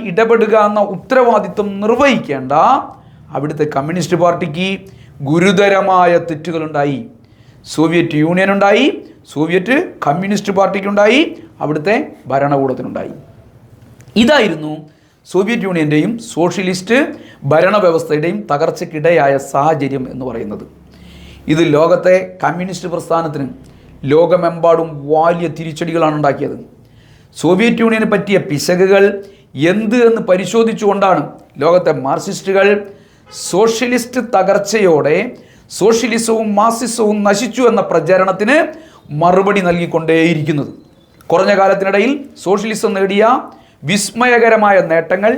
ഇടപെടുക എന്ന ഉത്തരവാദിത്വം നിർവഹിക്കേണ്ട അവിടുത്തെ കമ്മ്യൂണിസ്റ്റ് പാർട്ടിക്ക് ഗുരുതരമായ തെറ്റുകളുണ്ടായി. സോവിയറ്റ് യൂണിയൻ ഉണ്ടായി, സോവിയറ്റ് കമ്മ്യൂണിസ്റ്റ് പാർട്ടിക്കുണ്ടായി, അവിടുത്തെ ഭരണകൂടത്തിനുണ്ടായി. ഇതായിരുന്നു സോവിയറ്റ് യൂണിയൻ്റെയും സോഷ്യലിസ്റ്റ് ഭരണവ്യവസ്ഥയുടെയും തകർച്ചയ്ക്കിടയായ സാഹചര്യം എന്ന് പറയുന്നത്. ഇത് ലോകത്തെ കമ്മ്യൂണിസ്റ്റ് പ്രസ്ഥാനത്തിന് ലോകമെമ്പാടും വലിയ തിരിച്ചടികളാണ് ഉണ്ടാക്കിയത്. സോവിയറ്റ് യൂണിയന് പറ്റിയ പിശകുകൾ എന്ത് എന്ന് പരിശോധിച്ചുകൊണ്ടാണ് ലോകത്തെ മാർക്സിസ്റ്റുകൾ സോഷ്യലിസ്റ്റ് തകർച്ചയോടെ സോഷ്യലിസവും മാർക്സിസവും നശിച്ചു എന്ന പ്രചരണത്തിന് മറുപടി നൽകിക്കൊണ്ടേയിരിക്കുന്നത്. കുറഞ്ഞ കാലത്തിനിടയിൽ സോഷ്യലിസം നേടിയ വിസ്മയകരമായ നേട്ടങ്ങൾ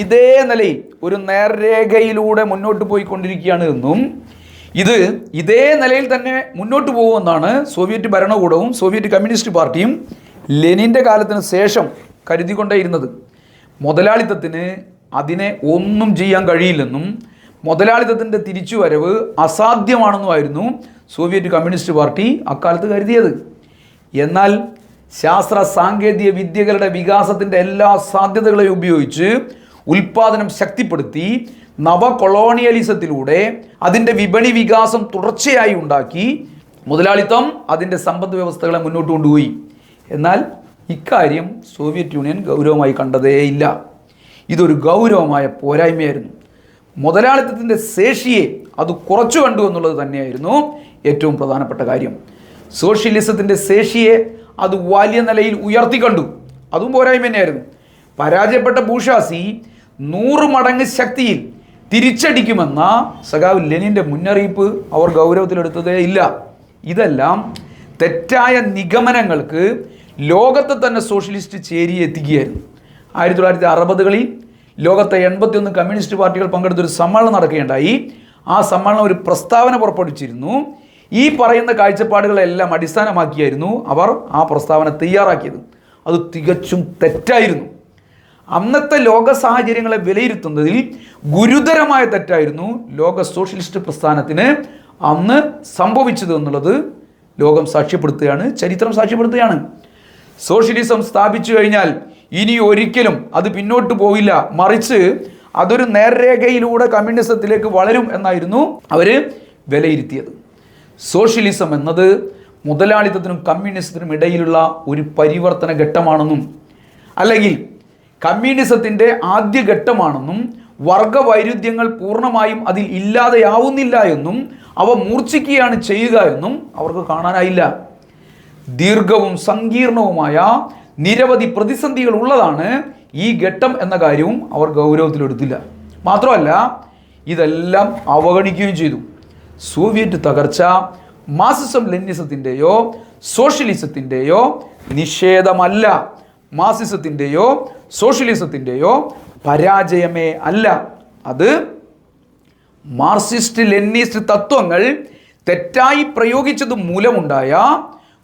ഇതേ നിലയിൽ ഒരു നേർരേഖയിലൂടെ മുന്നോട്ട് പോയിക്കൊണ്ടിരിക്കുകയാണ് എന്നും ഇതേ നിലയിൽ തന്നെ മുന്നോട്ട് പോകുമെന്നാണ് സോവിയറ്റ് ഭരണകൂടവും സോവിയറ്റ് കമ്മ്യൂണിസ്റ്റ് പാർട്ടിയും ലെനിൻ്റെ കാലത്തിന് ശേഷം കരുതിക്കൊണ്ടേയിരുന്നത്. മുതലാളിത്തത്തിന് അതിനെ ഒന്നും ചെയ്യാൻ കഴിയില്ലെന്നും മുതലാളിത്തത്തിൻ്റെ തിരിച്ചുവരവ് അസാധ്യമാണെന്നുമായിരുന്നു സോവിയറ്റ് കമ്മ്യൂണിസ്റ്റ് പാർട്ടി അക്കാലത്ത് കരുതിയത്. എന്നാൽ ശാസ്ത്ര സാങ്കേതിക വിദ്യകളുടെ വികാസത്തിൻ്റെ എല്ലാ സാധ്യതകളെയും ഉപയോഗിച്ച് ഉൽപ്പാദനം ശക്തിപ്പെടുത്തി നവ കൊളോണിയലിസത്തിലൂടെ അതിൻ്റെ വിപണി വികാസം തുടർച്ചയായി ഉണ്ടാക്കി മുതലാളിത്തം അതിൻ്റെ സമ്പദ് വ്യവസ്ഥകളെ മുന്നോട്ട് കൊണ്ടുപോയി. എന്നാൽ ഇക്കാര്യം സോവിയറ്റ് യൂണിയൻ ഗൗരവമായി കണ്ടതേയില്ല. ഇതൊരു ഗൗരവമായ പോരായ്മയായിരുന്നു. മുതലാളിത്തത്തിൻ്റെ ശേഷിയെ അത് കുറച്ചു കണ്ടു എന്നുള്ളത് തന്നെയായിരുന്നു ഏറ്റവും പ്രധാനപ്പെട്ട കാര്യം. സോഷ്യലിസത്തിൻ്റെ ശേഷിയെ അത് വലിയ നിലയിൽ ഉയർത്തിക്കണ്ടു, അതും പോരായ്മ തന്നെയായിരുന്നു. പരാജയപ്പെട്ട ബൂർഷ്വാസി 100 മടങ്ങ് ശക്തിയിൽ തിരിച്ചടിക്കുമെന്ന സഖാവ് ലെനിൻ്റെ മുന്നറിയിപ്പ് അവർ ഗൗരവത്തിലെടുത്തതേ ഇല്ല. ഇതെല്ലാം തെറ്റായ നിഗമനങ്ങൾക്ക് ലോകത്തെ തന്നെ സോഷ്യലിസ്റ്റ് ചേരി എത്തിക്കുകയായിരുന്നു. 1960കളിൽ ലോകത്തെ 81 കമ്മ്യൂണിസ്റ്റ് പാർട്ടികൾ പങ്കെടുത്തൊരു സമ്മേളനം നടക്കുകയുണ്ടായി. ആ സമ്മേളനം ഒരു പ്രസ്താവന പുറപ്പെടുവിച്ചിരുന്നു. ഈ പറയുന്ന കാഴ്ചപ്പാടുകളെല്ലാം അടിസ്ഥാനമാക്കിയായിരുന്നു അവർ ആ പ്രസ്താവന തയ്യാറാക്കിയത്. അത് തികച്ചും തെറ്റായിരുന്നു. അന്നത്തെ ലോക സാഹചര്യങ്ങളെ വിലയിരുത്തുന്നതിൽ ഗുരുതരമായ തെറ്റായിരുന്നു ലോക സോഷ്യലിസ്റ്റ് പ്രസ്ഥാനത്തിന് അന്ന് സംഭവിച്ചത് എന്നുള്ളത് ലോകം സാക്ഷ്യപ്പെടുത്തുകയാണ്, ചരിത്രം സാക്ഷ്യപ്പെടുത്തുകയാണ്. സോഷ്യലിസം സ്ഥാപിച്ചു കഴിഞ്ഞാൽ ഇനി ഒരിക്കലും അത് പിന്നോട്ട് പോവില്ല, മറിച്ച് അതൊരു നേർരേഖയിലൂടെ കമ്മ്യൂണിസത്തിലേക്ക് വളരും എന്നായിരുന്നു അവർ വിലയിരുത്തിയത്. സോഷ്യലിസം എന്നത് മുതലാളിത്തത്തിനും കമ്മ്യൂണിസത്തിനും ഇടയിലുള്ള ഒരു പരിവർത്തന ഘട്ടമാണെന്നും അല്ലെങ്കിൽ കമ്മ്യൂണിസത്തിൻ്റെ ആദ്യ ഘട്ടമാണെന്നും വർഗവൈരുദ്ധ്യങ്ങൾ പൂർണ്ണമായും അതിൽ ഇല്ലാതെയാവുന്നില്ല എന്നും അവ മൂർച്ഛിക്കുകയാണ് ചെയ്യുക എന്നും അവർക്ക് കാണാനായില്ല. ദീർഘവും സങ്കീർണവുമായ നിരവധി പ്രതിസന്ധികൾ ഉള്ളതാണ് ഈ ഘട്ടം എന്ന കാര്യവും അവർ ഗൗരവത്തിലെടുത്തില്ല. മാത്രമല്ല ഇതെല്ലാം അവഗണിക്കുകയും ചെയ്തു. സോവിയറ്റ് തകർച്ച മാർക്സിസം ലെനിനിസത്തിൻ്റെയോ സോഷ്യലിസത്തിൻ്റെയോ നിഷേധമല്ല, മാർക്സിസത്തിൻ്റെയോ സോഷ്യലിസത്തിൻ്റെയോ പരാജയമേ അല്ല, അത് മാർക്സിസ്റ്റ് ലെനിനിസ്റ്റ് തത്വങ്ങൾ തെറ്റായി പ്രയോഗിച്ചത് മൂലമുണ്ടായ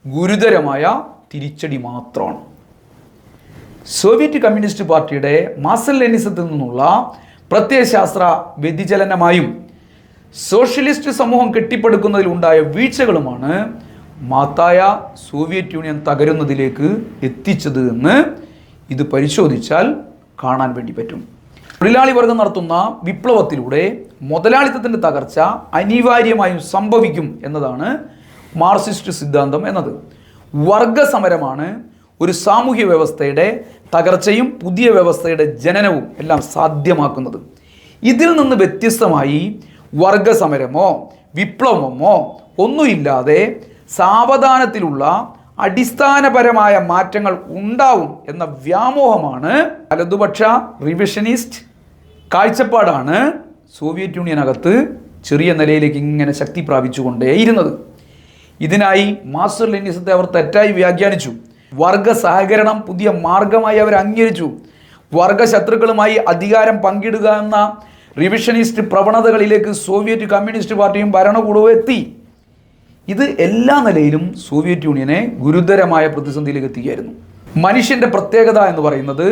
ഗുരുതരമായ തിരിച്ചടി മാത്രമാണ്. സോവിയറ്റ് കമ്മ്യൂണിസ്റ്റ് പാർട്ടിയുടെ മാർക്സിസം ലെനിനിസത്തിൽ നിന്നുള്ള പ്രത്യയശാസ്ത്ര വ്യതിചലനമായും സോഷ്യലിസ്റ്റ് സമൂഹം കെട്ടിപ്പടുക്കുന്നതിൽ ഉണ്ടായ വീഴ്ചകളുമാണ് മഹത്തായ സോവിയറ്റ് യൂണിയൻ തകരുന്നതിലേക്ക് എത്തിച്ചത് എന്ന് ഇത് പരിശോധിച്ചാൽ കാണാൻ വേണ്ടി പറ്റും. തൊഴിലാളി വർഗം നടത്തുന്ന വിപ്ലവത്തിലൂടെ മുതലാളിത്തത്തിൻ്റെ തകർച്ച അനിവാര്യമായും സംഭവിക്കും എന്നതാണ് മാർക്സിസ്റ്റ് സിദ്ധാന്തം എന്നത്. വർഗസമരമാണ് ഒരു സാമൂഹ്യ വ്യവസ്ഥയുടെ തകർച്ചയും പുതിയ വ്യവസ്ഥയുടെ ജനനവും എല്ലാം സാധ്യമാക്കുന്നത്. ഇതിൽ നിന്ന് വ്യത്യസ്തമായി വർഗസമരമോ വിപ്ലവമോ ഒന്നുമില്ലാതെ സാവധാനത്തിലുള്ള അടിസ്ഥാനപരമായ മാറ്റങ്ങൾ ഉണ്ടാവും എന്ന വ്യാമോഹമാണ്, വലതുപക്ഷ റിവിഷനിസ്റ്റ് കാഴ്ചപ്പാടാണ് സോവിയറ്റ് യൂണിയനകത്ത് ചെറിയ നിലയിലേക്ക് ഇങ്ങനെ ശക്തി പ്രാപിച്ചുകൊണ്ടേയിരുന്നത്. ഇതിനായി മാർക്സ് ലെനിനിസത്തെ അവർ തെറ്റായി വ്യാഖ്യാനിച്ചു. വർഗ സഹകരണം പുതിയ മാർഗമായി അവർ അംഗീകരിച്ചു. വർഗ ശത്രുക്കളുമായി അധികാരം പങ്കിടുക എന്ന റിവിഷനിസ്റ്റ് പ്രവണതകളിലേക്ക് സോവിയറ്റ് കമ്മ്യൂണിസ്റ്റ് പാർട്ടിയും ഭരണകൂടവും എത്തി. ഇത് എല്ലാ നിലയിലും സോവിയറ്റ് യൂണിയനെ ഗുരുതരമായ പ്രതിസന്ധിയിലേക്ക് എത്തിക്കുകയായിരുന്നു. മനുഷ്യൻ്റെ പ്രത്യേകത എന്ന് പറയുന്നത്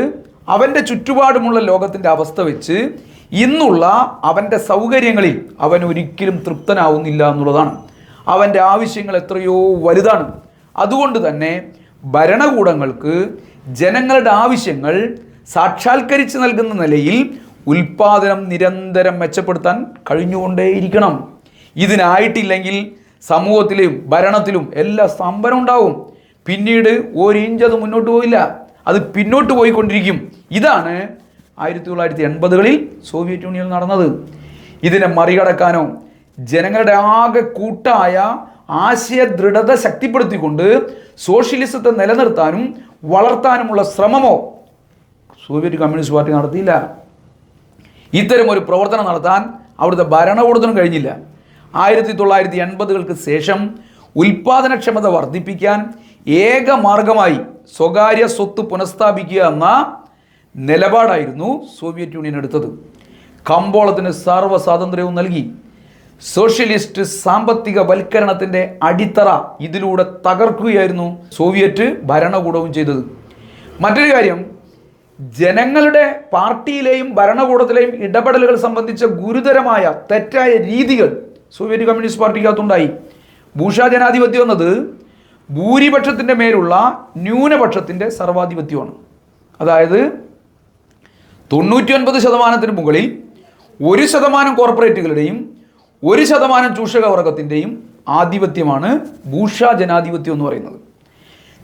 അവൻ്റെ ചുറ്റുപാടുമുള്ള ലോകത്തിൻ്റെ അവസ്ഥ വെച്ച് ഇന്നുള്ള അവൻ്റെ സൗകര്യങ്ങളിൽ അവൻ ഒരിക്കലും തൃപ്തനാവുന്നില്ല എന്നുള്ളതാണ്. അവൻ്റെ ആവശ്യങ്ങൾ എത്രയോ വലുതാണ്. അതുകൊണ്ട് തന്നെ ഭരണകൂടങ്ങൾക്ക് ജനങ്ങളുടെ ആവശ്യങ്ങൾ സാക്ഷാത്കരിച്ച് നൽകുന്ന നിലയിൽ ഉൽപാദനം നിരന്തരം മെച്ചപ്പെടുത്താൻ കഴിഞ്ഞുകൊണ്ടേയിരിക്കണം. ഇതിനായിട്ടില്ലെങ്കിൽ സമൂഹത്തിലും ഭരണത്തിലും എല്ലാ സ്തംഭനം ഉണ്ടാവും. പിന്നീട് ഒരു ഇഞ്ച് അത് മുന്നോട്ട് പോയില്ല, അത് പിന്നോട്ട് പോയിക്കൊണ്ടിരിക്കും. ഇതാണ് 1980കളിൽ സോവിയറ്റ് യൂണിയനിൽ നടന്നത്. ഇതിനെ മറികടക്കാനോ ജനങ്ങളുടെ ആകെ കൂട്ടായ ആശയ ദൃഢത ശക്തിപ്പെടുത്തിക്കൊണ്ട് സോഷ്യലിസത്തെ നിലനിർത്താനും വളർത്താനുമുള്ള ശ്രമമോ സോവിയറ്റ് കമ്മ്യൂണിസ്റ്റ് പാർട്ടി നടത്തിയില്ല. ഇത്തരമൊരു പ്രവർത്തനം നടത്താൻ അവിടുത്തെ ഭരണകൂടത്തിനും കഴിഞ്ഞില്ല. 1980കൾക്ക് ശേഷം ഉൽപാദനക്ഷമത വർദ്ധിപ്പിക്കാൻ ഏക മാർഗമായി സ്വകാര്യ സ്വത്ത് പുനഃസ്ഥാപിക്കുക എന്ന നിലപാടായിരുന്നു സോവിയറ്റ് യൂണിയൻ എടുത്തത്. കമ്പോളത്തിന് സർവ്വ സ്വാതന്ത്ര്യവും നൽകി. സോഷ്യലിസ്റ്റ് സാമ്പത്തിക വൽക്കരണത്തിൻ്റെ അടിത്തറ ഇതിലൂടെ തകർക്കുകയായിരുന്നു സോവിയറ്റ് ഭരണകൂടവും ചെയ്തത്. മറ്റൊരു കാര്യം, ജനങ്ങളുടെ പാർട്ടിയിലെയും ഭരണകൂടത്തിലെയും ഇടപെടലുകൾ സംബന്ധിച്ച ഗുരുതരമായ തെറ്റായ രീതികൾ സോവിയറ്റ് കമ്മ്യൂണിസ്റ്റ് പാർട്ടിക്കകത്തുണ്ടായി. ബൂർഷ്വാ ജനാധിപത്യം എന്നത് ഭൂരിപക്ഷത്തിൻ്റെ മേലുള്ള ന്യൂനപക്ഷത്തിൻ്റെ സർവാധിപത്യമാണ്. അതായത് 99% മുകളിൽ 1% കോർപ്പറേറ്റുകളുടെയും 1% ചൂഷകവർഗത്തിൻ്റെയും ആധിപത്യമാണ് ബൂർഷ്വാ ജനാധിപത്യം എന്ന് പറയുന്നത്.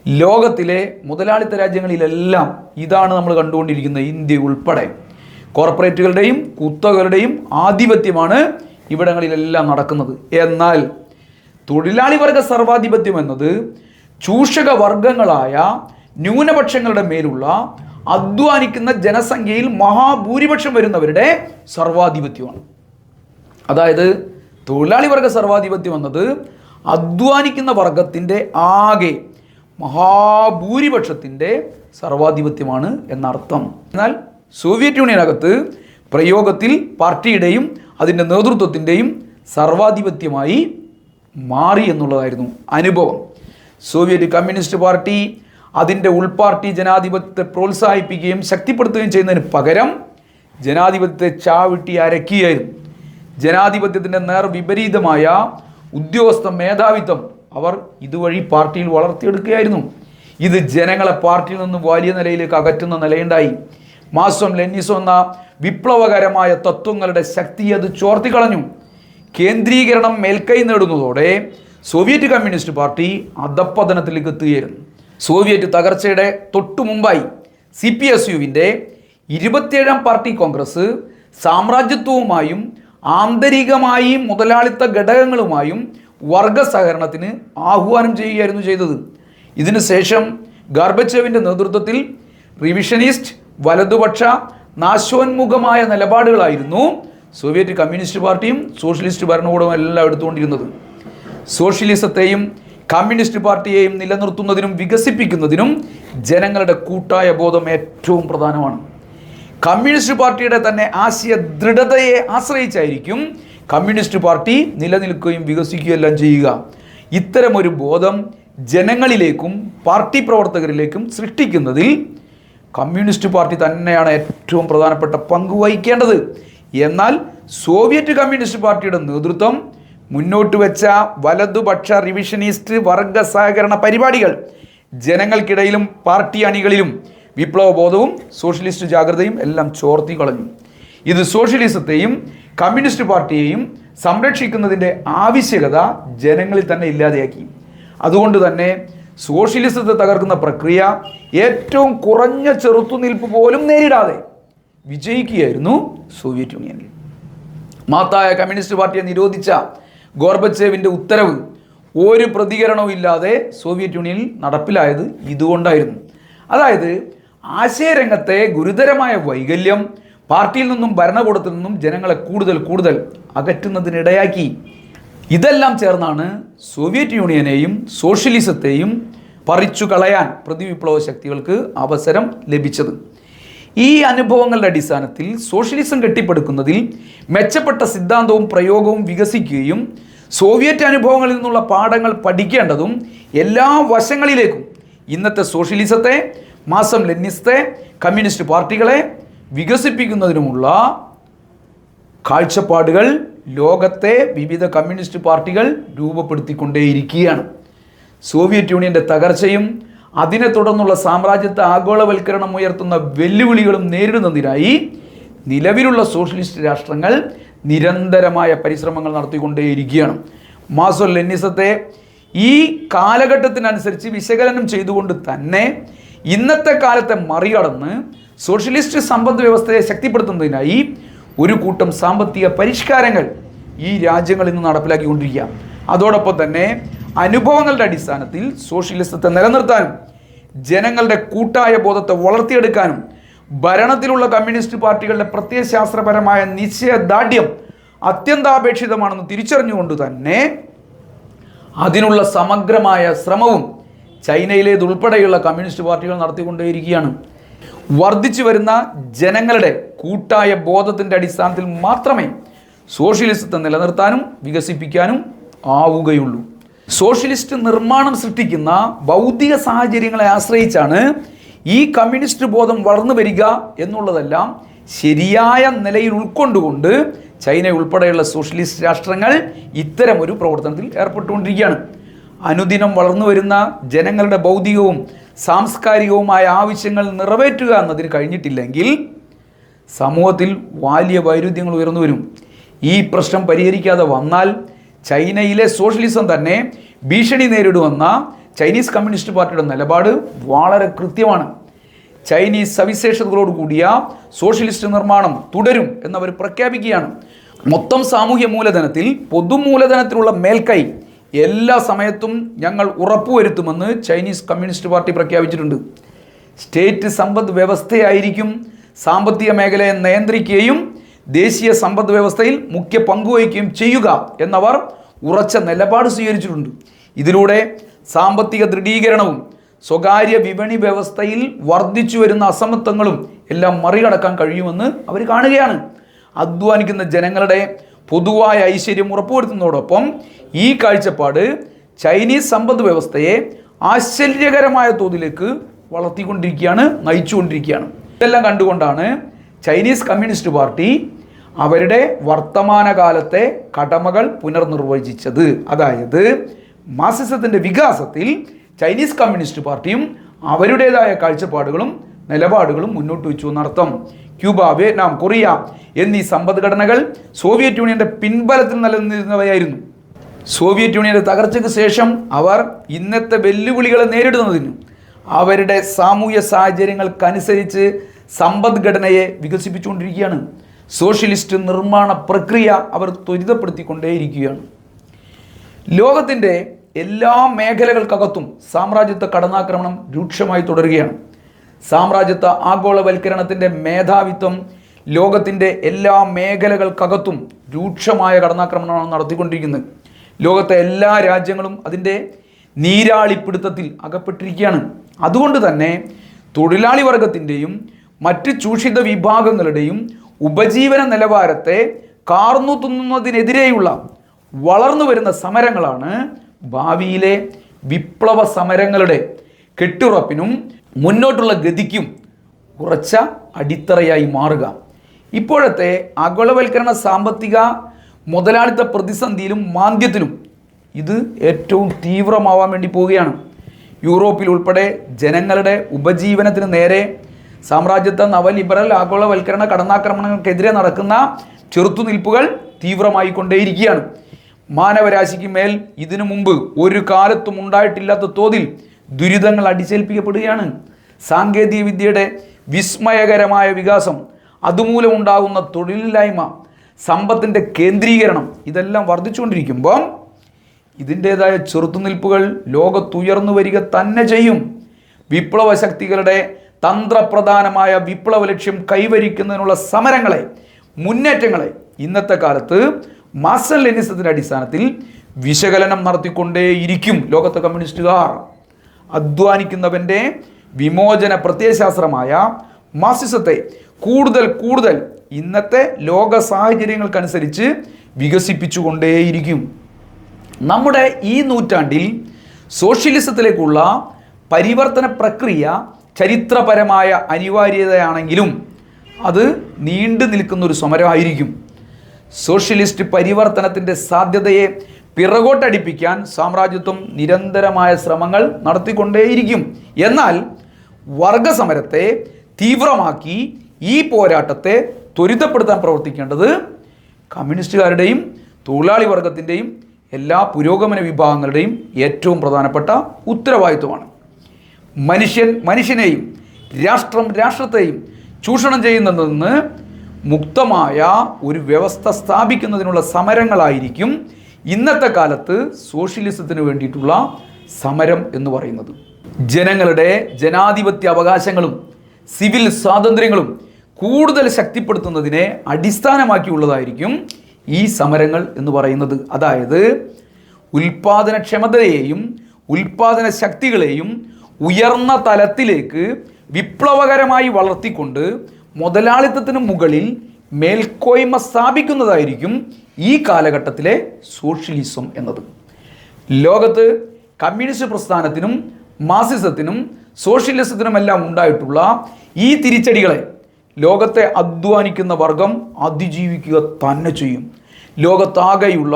ലോകത്തിലെ മുതലാളിത്ത രാജ്യങ്ങളിലെല്ലാം ഇതാണ് നമ്മൾ കണ്ടുകൊണ്ടിരിക്കുന്നത്. ഇന്ത്യ ഉൾപ്പെടെ കോർപ്പറേറ്റുകളുടെയും കുത്തകളുടെയും ആധിപത്യമാണ് ഇവിടങ്ങളിലെല്ലാം നടക്കുന്നത്. എന്നാൽ തൊഴിലാളി വർഗ സർവാധിപത്യം എന്നത് ചൂഷക വർഗങ്ങളായ ന്യൂനപക്ഷങ്ങളുടെ മേലുള്ള അധ്വാനിക്കുന്ന ജനസംഖ്യയിൽ മഹാഭൂരിപക്ഷം വരുന്നവരുടെ സർവാധിപത്യമാണ്. അതായത് തൊഴിലാളി വർഗ സർവാധിപത്യം എന്നത് അധ്വാനിക്കുന്ന വർഗത്തിൻ്റെ ആകെ മഹാഭൂരിപക്ഷത്തിൻ്റെ സർവാധിപത്യമാണ് എന്നർത്ഥം. എന്നാൽ സോവിയറ്റ് യൂണിയനകത്ത് പ്രയോഗത്തിൽ പാർട്ടിയുടെയും അതിൻ്റെ നേതൃത്വത്തിൻ്റെയും സർവാധിപത്യമായി മാറി എന്നുള്ളതായിരുന്നു അനുഭവം. സോവിയറ്റ് കമ്മ്യൂണിസ്റ്റ് പാർട്ടി അതിൻ്റെ ഉൾപാർട്ടി ജനാധിപത്യത്തെ പ്രോത്സാഹിപ്പിക്കുകയും ശക്തിപ്പെടുത്തുകയും ചെയ്യുന്നതിന് പകരം ജനാധിപത്യത്തെ ചാവിട്ടി അരക്കുകയായിരുന്നു. ജനാധിപത്യത്തിൻ്റെ നേർവിപരീതമായ ഉദ്യോഗസ്ഥ മേധാവിത്വം അവർ ഇതുവഴി പാർട്ടിയിൽ വളർത്തിയെടുക്കുകയായിരുന്നു. ഇത് ജനങ്ങളെ പാർട്ടിയിൽ നിന്നും വലിയ നിലയിലേക്ക് അകറ്റുന്ന നിലയുണ്ടായി. മാർക്സും ലെനിനിസം എന്ന വിപ്ലവകരമായ തത്വങ്ങളുടെ ശക്തി അത് ചോർത്തിക്കളഞ്ഞു. കേന്ദ്രീകരണം മേൽക്കൈ നേടുന്നതോടെ സോവിയറ്റ് കമ്മ്യൂണിസ്റ്റ് പാർട്ടി അധപ്പതനത്തിലേക്ക് എത്തുകയായിരുന്നു. സോവിയറ്റ് തകർച്ചയുടെ തൊട്ടു മുമ്പായി CPSUവിൻ്റെ 27ാം പാർട്ടി കോൺഗ്രസ് സാമ്രാജ്യത്വവുമായും ആന്തരികമായി മുതലാളിത്ത ഘടകങ്ങളുമായും വർഗ സഹകരണത്തിന് ആഹ്വാനം ചെയ്യുകയായിരുന്നു ചെയ്തത്. ഇതിനുശേഷം ഗാർബച്ചേവിൻ്റെ നേതൃത്വത്തിൽ റിവിഷനിസ്റ്റ് വലതുപക്ഷ നാശോന്മുഖമായ നിലപാടുകളായിരുന്നു സോവിയറ്റ് കമ്മ്യൂണിസ്റ്റ് പാർട്ടിയും സോഷ്യലിസ്റ്റ് ഭരണകൂടവും എല്ലാം എടുത്തുകൊണ്ടിരുന്നത്. സോഷ്യലിസത്തെയും കമ്മ്യൂണിസ്റ്റ് പാർട്ടിയെയും നിലനിർത്തുന്നതിനും വികസിപ്പിക്കുന്നതിനും ജനങ്ങളുടെ കൂട്ടായ ബോധം ഏറ്റവും പ്രധാനമാണ്. കമ്മ്യൂണിസ്റ്റ് പാർട്ടിയുടെ തന്നെ ആശയ ദൃഢതയെ ആശ്രയിച്ചായിരിക്കും കമ്മ്യൂണിസ്റ്റ് പാർട്ടി നിലനിൽക്കുകയും വികസിക്കുകയും എല്ലാം ചെയ്യുക. ഇത്തരമൊരു ബോധം ജനങ്ങളിലേക്കും പാർട്ടി പ്രവർത്തകരിലേക്കും സൃഷ്ടിക്കുന്നതിൽ കമ്മ്യൂണിസ്റ്റ് പാർട്ടി തന്നെയാണ് ഏറ്റവും പ്രധാനപ്പെട്ട പങ്ക് വഹിക്കേണ്ടത്. എന്നാൽ സോവിയറ്റ് കമ്മ്യൂണിസ്റ്റ് പാർട്ടിയുടെ നേതൃത്വം മുന്നോട്ട് വെച്ച വലതുപക്ഷ റിവിഷനിസ്റ്റ് വർഗ സഹകരണ പരിപാടികൾ ജനങ്ങൾക്കിടയിലും പാർട്ടി അണികളിലും വിപ്ലവബോധവും സോഷ്യലിസ്റ്റ് ജാഗ്രതയും എല്ലാം ചോർത്തി കളഞ്ഞു. ഇത് സോഷ്യലിസത്തെയും കമ്മ്യൂണിസ്റ്റ് പാർട്ടിയെയും സംരക്ഷിക്കുന്നതിൻ്റെ ആവശ്യകത ജനങ്ങളിൽ തന്നെ ഇല്ലാതെയാക്കി. അതുകൊണ്ട് തന്നെ സോഷ്യലിസത്തെ തകർക്കുന്ന പ്രക്രിയ ഏറ്റവും കുറഞ്ഞ ചെറുത്തുനിൽപ്പ് പോലും നേരിടാതെ വിജയിക്കുകയായിരുന്നു സോവിയറ്റ് യൂണിയനിൽ. മഹത്തായ കമ്മ്യൂണിസ്റ്റ് പാർട്ടിയെ നിരോധിച്ച ഗോർബച്ചേവിൻ്റെ ഉത്തരവ് ഒരു പ്രതികരണവും ഇല്ലാതെ സോവിയറ്റ് യൂണിയനിൽ നടപ്പിലായത് ഇതുകൊണ്ടായിരുന്നു. അതായത് ആശയരംഗത്തെ ഗുരുതരമായ വൈകല്യം പാർട്ടിയിൽ നിന്നും ഭരണകൂടത്തിൽ നിന്നും ജനങ്ങളെ കൂടുതൽ അകറ്റുന്നതിനിടയാക്കി. ഇതെല്ലാം ചേർന്നാണ് സോവിയറ്റ് യൂണിയനെയും സോഷ്യലിസത്തെയും പറിച്ചു കളയാൻ പ്രതിവിപ്ലവ ശക്തികൾക്ക് അവസരം ലഭിച്ചത്. ഈ അനുഭവങ്ങളുടെ അടിസ്ഥാനത്തിൽ സോഷ്യലിസം കെട്ടിപ്പടുക്കുന്നതിൽ മെച്ചപ്പെട്ട സിദ്ധാന്തവും പ്രയോഗവും വികസിക്കുകയും സോവിയറ്റ് അനുഭവങ്ങളിൽ നിന്നുള്ള പാഠങ്ങൾ പഠിക്കേണ്ടതും എല്ലാ വശങ്ങളിലേക്കും ഇന്നത്തെ സോഷ്യലിസത്തെ, മാസം ലെനിനിസത്തെ, കമ്മ്യൂണിസ്റ്റ് പാർട്ടികളെ വികസിപ്പിക്കുന്നതിനുമുള്ള കാഴ്ചപ്പാടുകൾ ലോകത്തെ വിവിധ കമ്മ്യൂണിസ്റ്റ് പാർട്ടികൾ രൂപപ്പെടുത്തിക്കൊണ്ടേയിരിക്കുകയാണ്. സോവിയറ്റ് യൂണിയൻ്റെ തകർച്ചയും അതിനെ തുടർന്നുള്ള സാമ്രാജ്യത്വ ആഗോളവൽക്കരണം ഉയർത്തുന്ന വെല്ലുവിളികളും നേരിടുന്നതിനായി നിലവിലുള്ള സോഷ്യലിസ്റ്റ് രാഷ്ട്രങ്ങൾ നിരന്തരമായ പരിശ്രമങ്ങൾ നടത്തിക്കൊണ്ടേയിരിക്കുകയാണ്. മാർക്സോ ലെനിനിസത്തെ ഈ കാലഘട്ടത്തിനനുസരിച്ച് വിശകലനം ചെയ്തുകൊണ്ട് തന്നെ ഇന്നത്തെ കാലത്തെ മറികടന്ന് സോഷ്യലിസ്റ്റ് സമ്പദ് വ്യവസ്ഥയെ ശക്തിപ്പെടുത്തുന്നതിനായി ഒരു കൂട്ടം സാമ്പത്തിക പരിഷ്കാരങ്ങൾ ഈ രാജ്യങ്ങളിൽ നിന്ന് നടപ്പിലാക്കിക്കൊണ്ടിരിക്കുക. അതോടൊപ്പം തന്നെ അനുഭവങ്ങളുടെ അടിസ്ഥാനത്തിൽ സോഷ്യലിസത്തെ നിലനിർത്താനും ജനങ്ങളുടെ കൂട്ടായ ബോധത്തെ വളർത്തിയെടുക്കാനും ഭരണത്തിലുള്ള കമ്മ്യൂണിസ്റ്റ് പാർട്ടികളുടെ പ്രത്യയശാസ്ത്രപരമായ നിശ്ചയദാർഢ്യം അത്യന്താപേക്ഷിതമാണെന്ന് തിരിച്ചറിഞ്ഞുകൊണ്ട് തന്നെ അതിനുള്ള സമഗ്രമായ ശ്രമവും ചൈനയിലേതുൾപ്പെടെയുള്ള കമ്മ്യൂണിസ്റ്റ് പാർട്ടികൾ നടത്തിക്കൊണ്ടേയിരിക്കുകയാണ്. വർദ്ധിച്ചു വരുന്ന ജനങ്ങളുടെ കൂട്ടായ ബോധത്തിൻ്റെ അടിസ്ഥാനത്തിൽ മാത്രമേ സോഷ്യലിസത്തെ നിലനിർത്താനും വികസിപ്പിക്കാനും ആവുകയുള്ളൂ. സോഷ്യലിസ്റ്റ് നിർമ്മാണം സൃഷ്ടിക്കുന്ന ഭൗതിക സാഹചര്യങ്ങളെ ആശ്രയിച്ചാണ് ഈ കമ്മ്യൂണിസ്റ്റ് ബോധം വളർന്നു വരിക എന്നുള്ളതെല്ലാം ശരിയായ നിലയിൽ ഉൾക്കൊണ്ടുകൊണ്ട് ചൈന ഉൾപ്പെടെയുള്ള സോഷ്യലിസ്റ്റ് രാഷ്ട്രങ്ങൾ ഇത്തരം ഒരു പ്രവർത്തനത്തിൽ ഏർപ്പെട്ടുകൊണ്ടിരിക്കുകയാണ്. അനുദിനം വളർന്നു വരുന്ന ജനങ്ങളുടെ ഭൗതികവും സാംസ്കാരികവുമായ ആവശ്യങ്ങൾ നിറവേറ്റുക എന്നതിന് കഴിഞ്ഞിട്ടില്ലെങ്കിൽ സമൂഹത്തിൽ വലിയ വൈരുദ്ധ്യങ്ങൾ ഉയർന്നു വരും. ഈ പ്രശ്നം പരിഹരിക്കാതെ വന്നാൽ ചൈനയിലെ സോഷ്യലിസം തന്നെ ഭീഷണി നേരിടുമെന്ന ചൈനീസ് കമ്മ്യൂണിസ്റ്റ് പാർട്ടിയുടെ നിലപാട് വളരെ കൃത്യമാണ്. ചൈനീസ് സവിശേഷതകളോട് കൂടിയ സോഷ്യലിസ്റ്റ് നിർമ്മാണം തുടരും എന്നവർ പ്രഖ്യാപിക്കുകയാണ്. മൊത്തം സാമൂഹ്യ മൂലധനത്തിൽ പൊതുമൂലധനത്തിലുള്ള മേൽക്കൈ എല്ലാ സമയത്തും ഞങ്ങൾ ഉറപ്പുവരുത്തുമെന്ന് ചൈനീസ് കമ്മ്യൂണിസ്റ്റ് പാർട്ടി പ്രഖ്യാപിച്ചിട്ടുണ്ട്. സ്റ്റേറ്റ് സമ്പദ് വ്യവസ്ഥയായിരിക്കും സാമ്പത്തിക മേഖലയെ നിയന്ത്രിക്കുകയും ദേശീയ സമ്പദ് വ്യവസ്ഥയിൽ മുഖ്യ പങ്കുവഹിക്കുകയും ചെയ്യുക എന്നവർ ഉറച്ച നിലപാട് സ്വീകരിച്ചിട്ടുണ്ട്. ഇതിലൂടെ സാമ്പത്തിക ദൃഢീകരണവും സ്വകാര്യ വിപണി വ്യവസ്ഥയിൽ വർദ്ധിച്ചു വരുന്ന അസമത്വങ്ങളും എല്ലാം മറികടക്കാൻ കഴിയുമെന്ന് അവർ കാണുകയാണ്. അധ്വാനിക്കുന്ന ജനങ്ങളുടെ പൊതുവായ ഐശ്വര്യം ഉറപ്പുവരുത്തുന്നതോടൊപ്പം ഈ കാഴ്ചപ്പാട് ചൈനീസ് സമ്പദ് വ്യവസ്ഥയെ ആശ്ചര്യകരമായ തോതിലേക്ക് വളർത്തിക്കൊണ്ടിരിക്കുകയാണ്, നയിച്ചുകൊണ്ടിരിക്കുകയാണ്. ഇതെല്ലാം കണ്ടുകൊണ്ടാണ് ചൈനീസ് കമ്മ്യൂണിസ്റ്റ് പാർട്ടി അവരുടെ വർത്തമാനകാലത്തെ കടമകൾ പുനർനിർവചിച്ചത്. അതായത് മാർക്സിസത്തിൻ്റെ വികാസത്തിൽ ചൈനീസ് കമ്മ്യൂണിസ്റ്റ് പാർട്ടിയും അവരുടേതായ കാഴ്ചപ്പാടുകളും നിലപാടുകളും മുന്നോട്ട് വെച്ചു എന്നർത്ഥം. ക്യൂബ, വിയറ്റ്നാം, കൊറിയ എന്നീ സമ്പദ്ഘടനകൾ സോവിയറ്റ് യൂണിയൻ്റെ പിൻബലത്തിൽ നിലനിന്നിരുന്നവയായിരുന്നു. സോവിയറ്റ് യൂണിയൻ്റെ തകർച്ചയ്ക്ക് ശേഷം അവർ ഇന്നത്തെ വെല്ലുവിളികളെ നേരിടുന്നതിന് അവരുടെ സാമൂഹ്യ സാഹചര്യങ്ങൾക്കനുസരിച്ച് സമ്പദ്ഘടനയെ വികസിപ്പിച്ചുകൊണ്ടിരിക്കുകയാണ്. സോഷ്യലിസ്റ്റ് നിർമ്മാണ പ്രക്രിയ അവർ ത്വരിതപ്പെടുത്തിക്കൊണ്ടേയിരിക്കുകയാണ്. ലോകത്തിൻ്റെ എല്ലാ മേഖലകൾക്കകത്തും സാമ്രാജ്യത്വ കടന്നാക്രമണം രൂക്ഷമായി തുടരുകയാണ്. സാമ്രാജ്യത്വ ആഗോളവൽക്കരണത്തിൻ്റെ മേധാവിത്വം ലോകത്തിൻ്റെ എല്ലാ മേഖലകൾക്കകത്തും രൂക്ഷമായ കടന്നാക്രമണമാണ് നടത്തിക്കൊണ്ടിരിക്കുന്നത്. ലോകത്തെ എല്ലാ രാജ്യങ്ങളും അതിൻ്റെ നീരാളിപ്പിടുത്തത്തിൽ അകപ്പെട്ടിരിക്കുകയാണ്. അതുകൊണ്ട് തന്നെ തൊഴിലാളി വർഗത്തിൻ്റെയും മറ്റ് ചൂഷിത വിഭാഗങ്ങളുടെയും ഉപജീവന നിലവാരത്തെ കാർന്നു തിന്നുന്നതിനെതിരെയുള്ള വളർന്നു വരുന്ന സമരങ്ങളാണ് ഭാവിയിലെ വിപ്ലവ സമരങ്ങളുടെ കെട്ടുറപ്പിനും മുന്നോട്ടുള്ള ഗതിക്കും ഉറച്ച അടിത്തറയായി മാറുക. ഇപ്പോഴത്തെ ആഗോളവൽക്കരണ സാമ്പത്തിക മുതലാളിത്ത പ്രതിസന്ധിയിലും മാന്ദ്യത്തിലും ഇത് ഏറ്റവും തീവ്രമാവാൻ വേണ്ടി പോവുകയാണ്. യൂറോപ്പിൽ ഉൾപ്പെടെ ജനങ്ങളുടെ ഉപജീവനത്തിന് നേരെ സാമ്രാജ്യത്വ നവലിബറൽ ആഗോളവൽക്കരണ കടന്നാക്രമണങ്ങൾക്കെതിരെ നടക്കുന്ന ചെറുത്തുനിൽപ്പുകൾ തീവ്രമായി കൊണ്ടേയിരിക്കുകയാണ്. മാനവരാശിക്ക് മേൽ ഇതിനു മുമ്പ് ഒരു കാലത്തും ഉണ്ടായിട്ടില്ലാത്ത തോതിൽ ദുരിതങ്ങൾ അടിച്ചേൽപ്പിക്കപ്പെടുകയാണ്. സാങ്കേതിക വിദ്യയുടെ വിസ്മയകരമായ വികാസം, അതുമൂലം ഉണ്ടാകുന്ന തൊഴിലില്ലായ്മ, സമ്പത്തിൻ്റെ കേന്ദ്രീകരണം ഇതെല്ലാം വർദ്ധിച്ചുകൊണ്ടിരിക്കുമ്പോൾ ഇതിൻ്റേതായ ചെറുത്തുനിൽപ്പുകൾ ലോകത്തുയർന്നു വരിക തന്നെ ചെയ്യും. വിപ്ലവ ശക്തികളുടെ തന്ത്രപ്രധാനമായ വിപ്ലവ ലക്ഷ്യം കൈവരിക്കുന്നതിനുള്ള സമരങ്ങളെ, മുന്നേറ്റങ്ങളെ ഇന്നത്തെ കാലത്ത് മാർക്സ് ലെനിനിസത്തിന്റെ അടിസ്ഥാനത്തിൽ വിശകലനം നടത്തിക്കൊണ്ടേയിരിക്കും ലോകത്തെ കമ്മ്യൂണിസ്റ്റുകാർ. അധ്വാനിക്കുന്നവൻ്റെ വിമോചന പ്രത്യയശാസ്ത്രമായ മാർക്സിസത്തെ കൂടുതൽ ഇന്നത്തെ ലോക സാഹചര്യങ്ങൾക്കനുസരിച്ച് വികസിപ്പിച്ചുകൊണ്ടേയിരിക്കും. നമ്മുടെ ഈ നൂറ്റാണ്ടിൽ സോഷ്യലിസത്തിലേക്കുള്ള പരിവർത്തന പ്രക്രിയ ചരിത്രപരമായ അനിവാര്യതയാണെങ്കിലും അത് നീണ്ടു നിൽക്കുന്നൊരു സമരമായിരിക്കും. സോഷ്യലിസ്റ്റ് പരിവർത്തനത്തിൻ്റെ സാധ്യതയെ പിറകോട്ടടിപ്പിക്കാൻ സാമ്രാജ്യത്വം നിരന്തരമായ ശ്രമങ്ങൾ നടത്തിക്കൊണ്ടേയിരിക്കും. എന്നാൽ വർഗസമരത്തെ തീവ്രമാക്കി ഈ പോരാട്ടത്തെ ത്വരിതപ്പെടുത്താൻ പ്രവർത്തിക്കേണ്ടത് കമ്മ്യൂണിസ്റ്റുകാരുടെയും തൊഴിലാളി വർഗത്തിൻ്റെയും എല്ലാ പുരോഗമന വിഭാഗങ്ങളുടെയും ഏറ്റവും പ്രധാനപ്പെട്ട ഉത്തരവാദിത്വമാണ്. മനുഷ്യനെയും രാഷ്ട്രത്തെയും ചൂഷണം ചെയ്യുന്നതിൽ നിന്ന് മുക്തമായ ഒരു വ്യവസ്ഥ സ്ഥാപിക്കുന്നതിനുള്ള സമരങ്ങളായിരിക്കും ഇന്നത്തെ കാലത്ത് സോഷ്യലിസത്തിന് വേണ്ടിയിട്ടുള്ള സമരം എന്ന് പറയുന്നത്. ജനങ്ങളുടെ ജനാധിപത്യ അവകാശങ്ങളും സിവിൽ സ്വാതന്ത്ര്യങ്ങളും കൂടുതൽ ശക്തിപ്പെടുത്തുന്നതിനെ അടിസ്ഥാനമാക്കിയുള്ളതായിരിക്കും ഈ സമരങ്ങൾ എന്ന് പറയുന്നത്. അതായത് ഉൽപാദനക്ഷമതയെയും ഉൽപാദന ശക്തികളെയും ഉയർന്ന തലത്തിലേക്ക് വിപ്ലവകരമായി വളർത്തിക്കൊണ്ട് മുതലാളിത്തത്തിന് മുകളിൽ മേൽക്കോയ്മ സ്ഥാപിക്കുന്നതായിരിക്കും ഈ കാലഘട്ടത്തിലെ സോഷ്യലിസം എന്നത്. ലോകത്ത് കമ്മ്യൂണിസ്റ്റ് പ്രസ്ഥാനത്തിനും മാർക്സിസത്തിനും സോഷ്യലിസത്തിനുമെല്ലാം ഉണ്ടായിട്ടുള്ള ഈ തിരിച്ചടികളെ ലോകത്തെ അധ്വാനിക്കുന്ന വർഗം അതിജീവിക്കുക തന്നെ ചെയ്യും. ലോകത്താകെയുള്ള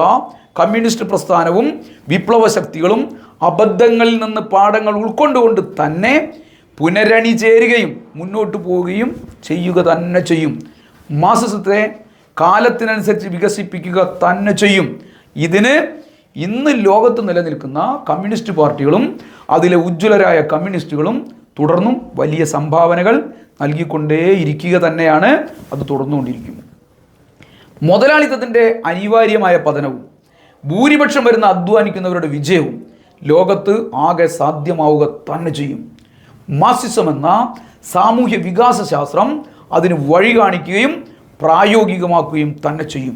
കമ്മ്യൂണിസ്റ്റ് പ്രസ്ഥാനവും വിപ്ലവ ശക്തികളും അബദ്ധങ്ങളിൽ നിന്ന് പാഠങ്ങൾ ഉൾക്കൊണ്ടുകൊണ്ട് തന്നെ പുനരണിചേരുകയും മുന്നോട്ട് പോവുകയും ചെയ്യുക തന്നെ ചെയ്യും. മാർക്സിസത്തെ കാലത്തിനനുസരിച്ച് വികസിപ്പിക്കുക തന്നെ ചെയ്യും. ഇതിന് ഇന്ന് ലോകത്ത് നിലനിൽക്കുന്ന കമ്മ്യൂണിസ്റ്റ് പാർട്ടികളും അതിലെ ഉജ്ജ്വലരായ കമ്മ്യൂണിസ്റ്റുകളും തുടർന്നും വലിയ സംഭാവനകൾ നൽകിക്കൊണ്ടേയിരിക്കുക തന്നെയാണ്. അത് തുടർന്നുകൊണ്ടിരിക്കും. മുതലാളിത്തത്തിൻ്റെ അനിവാര്യമായ പതനവും ഭൂരിപക്ഷം വരുന്ന അധ്വാനിക്കുന്നവരുടെ വിജയവും ലോകത്ത് ആകെ സാധ്യമാവുക തന്നെ ചെയ്യും. മാർക്സിസം എന്ന സാമൂഹ്യ വികാസ ശാസ്ത്രം അതിന് വഴി കാണിക്കുകയും പ്രായോഗികമാക്കുകയും തന്നെ ചെയ്യും.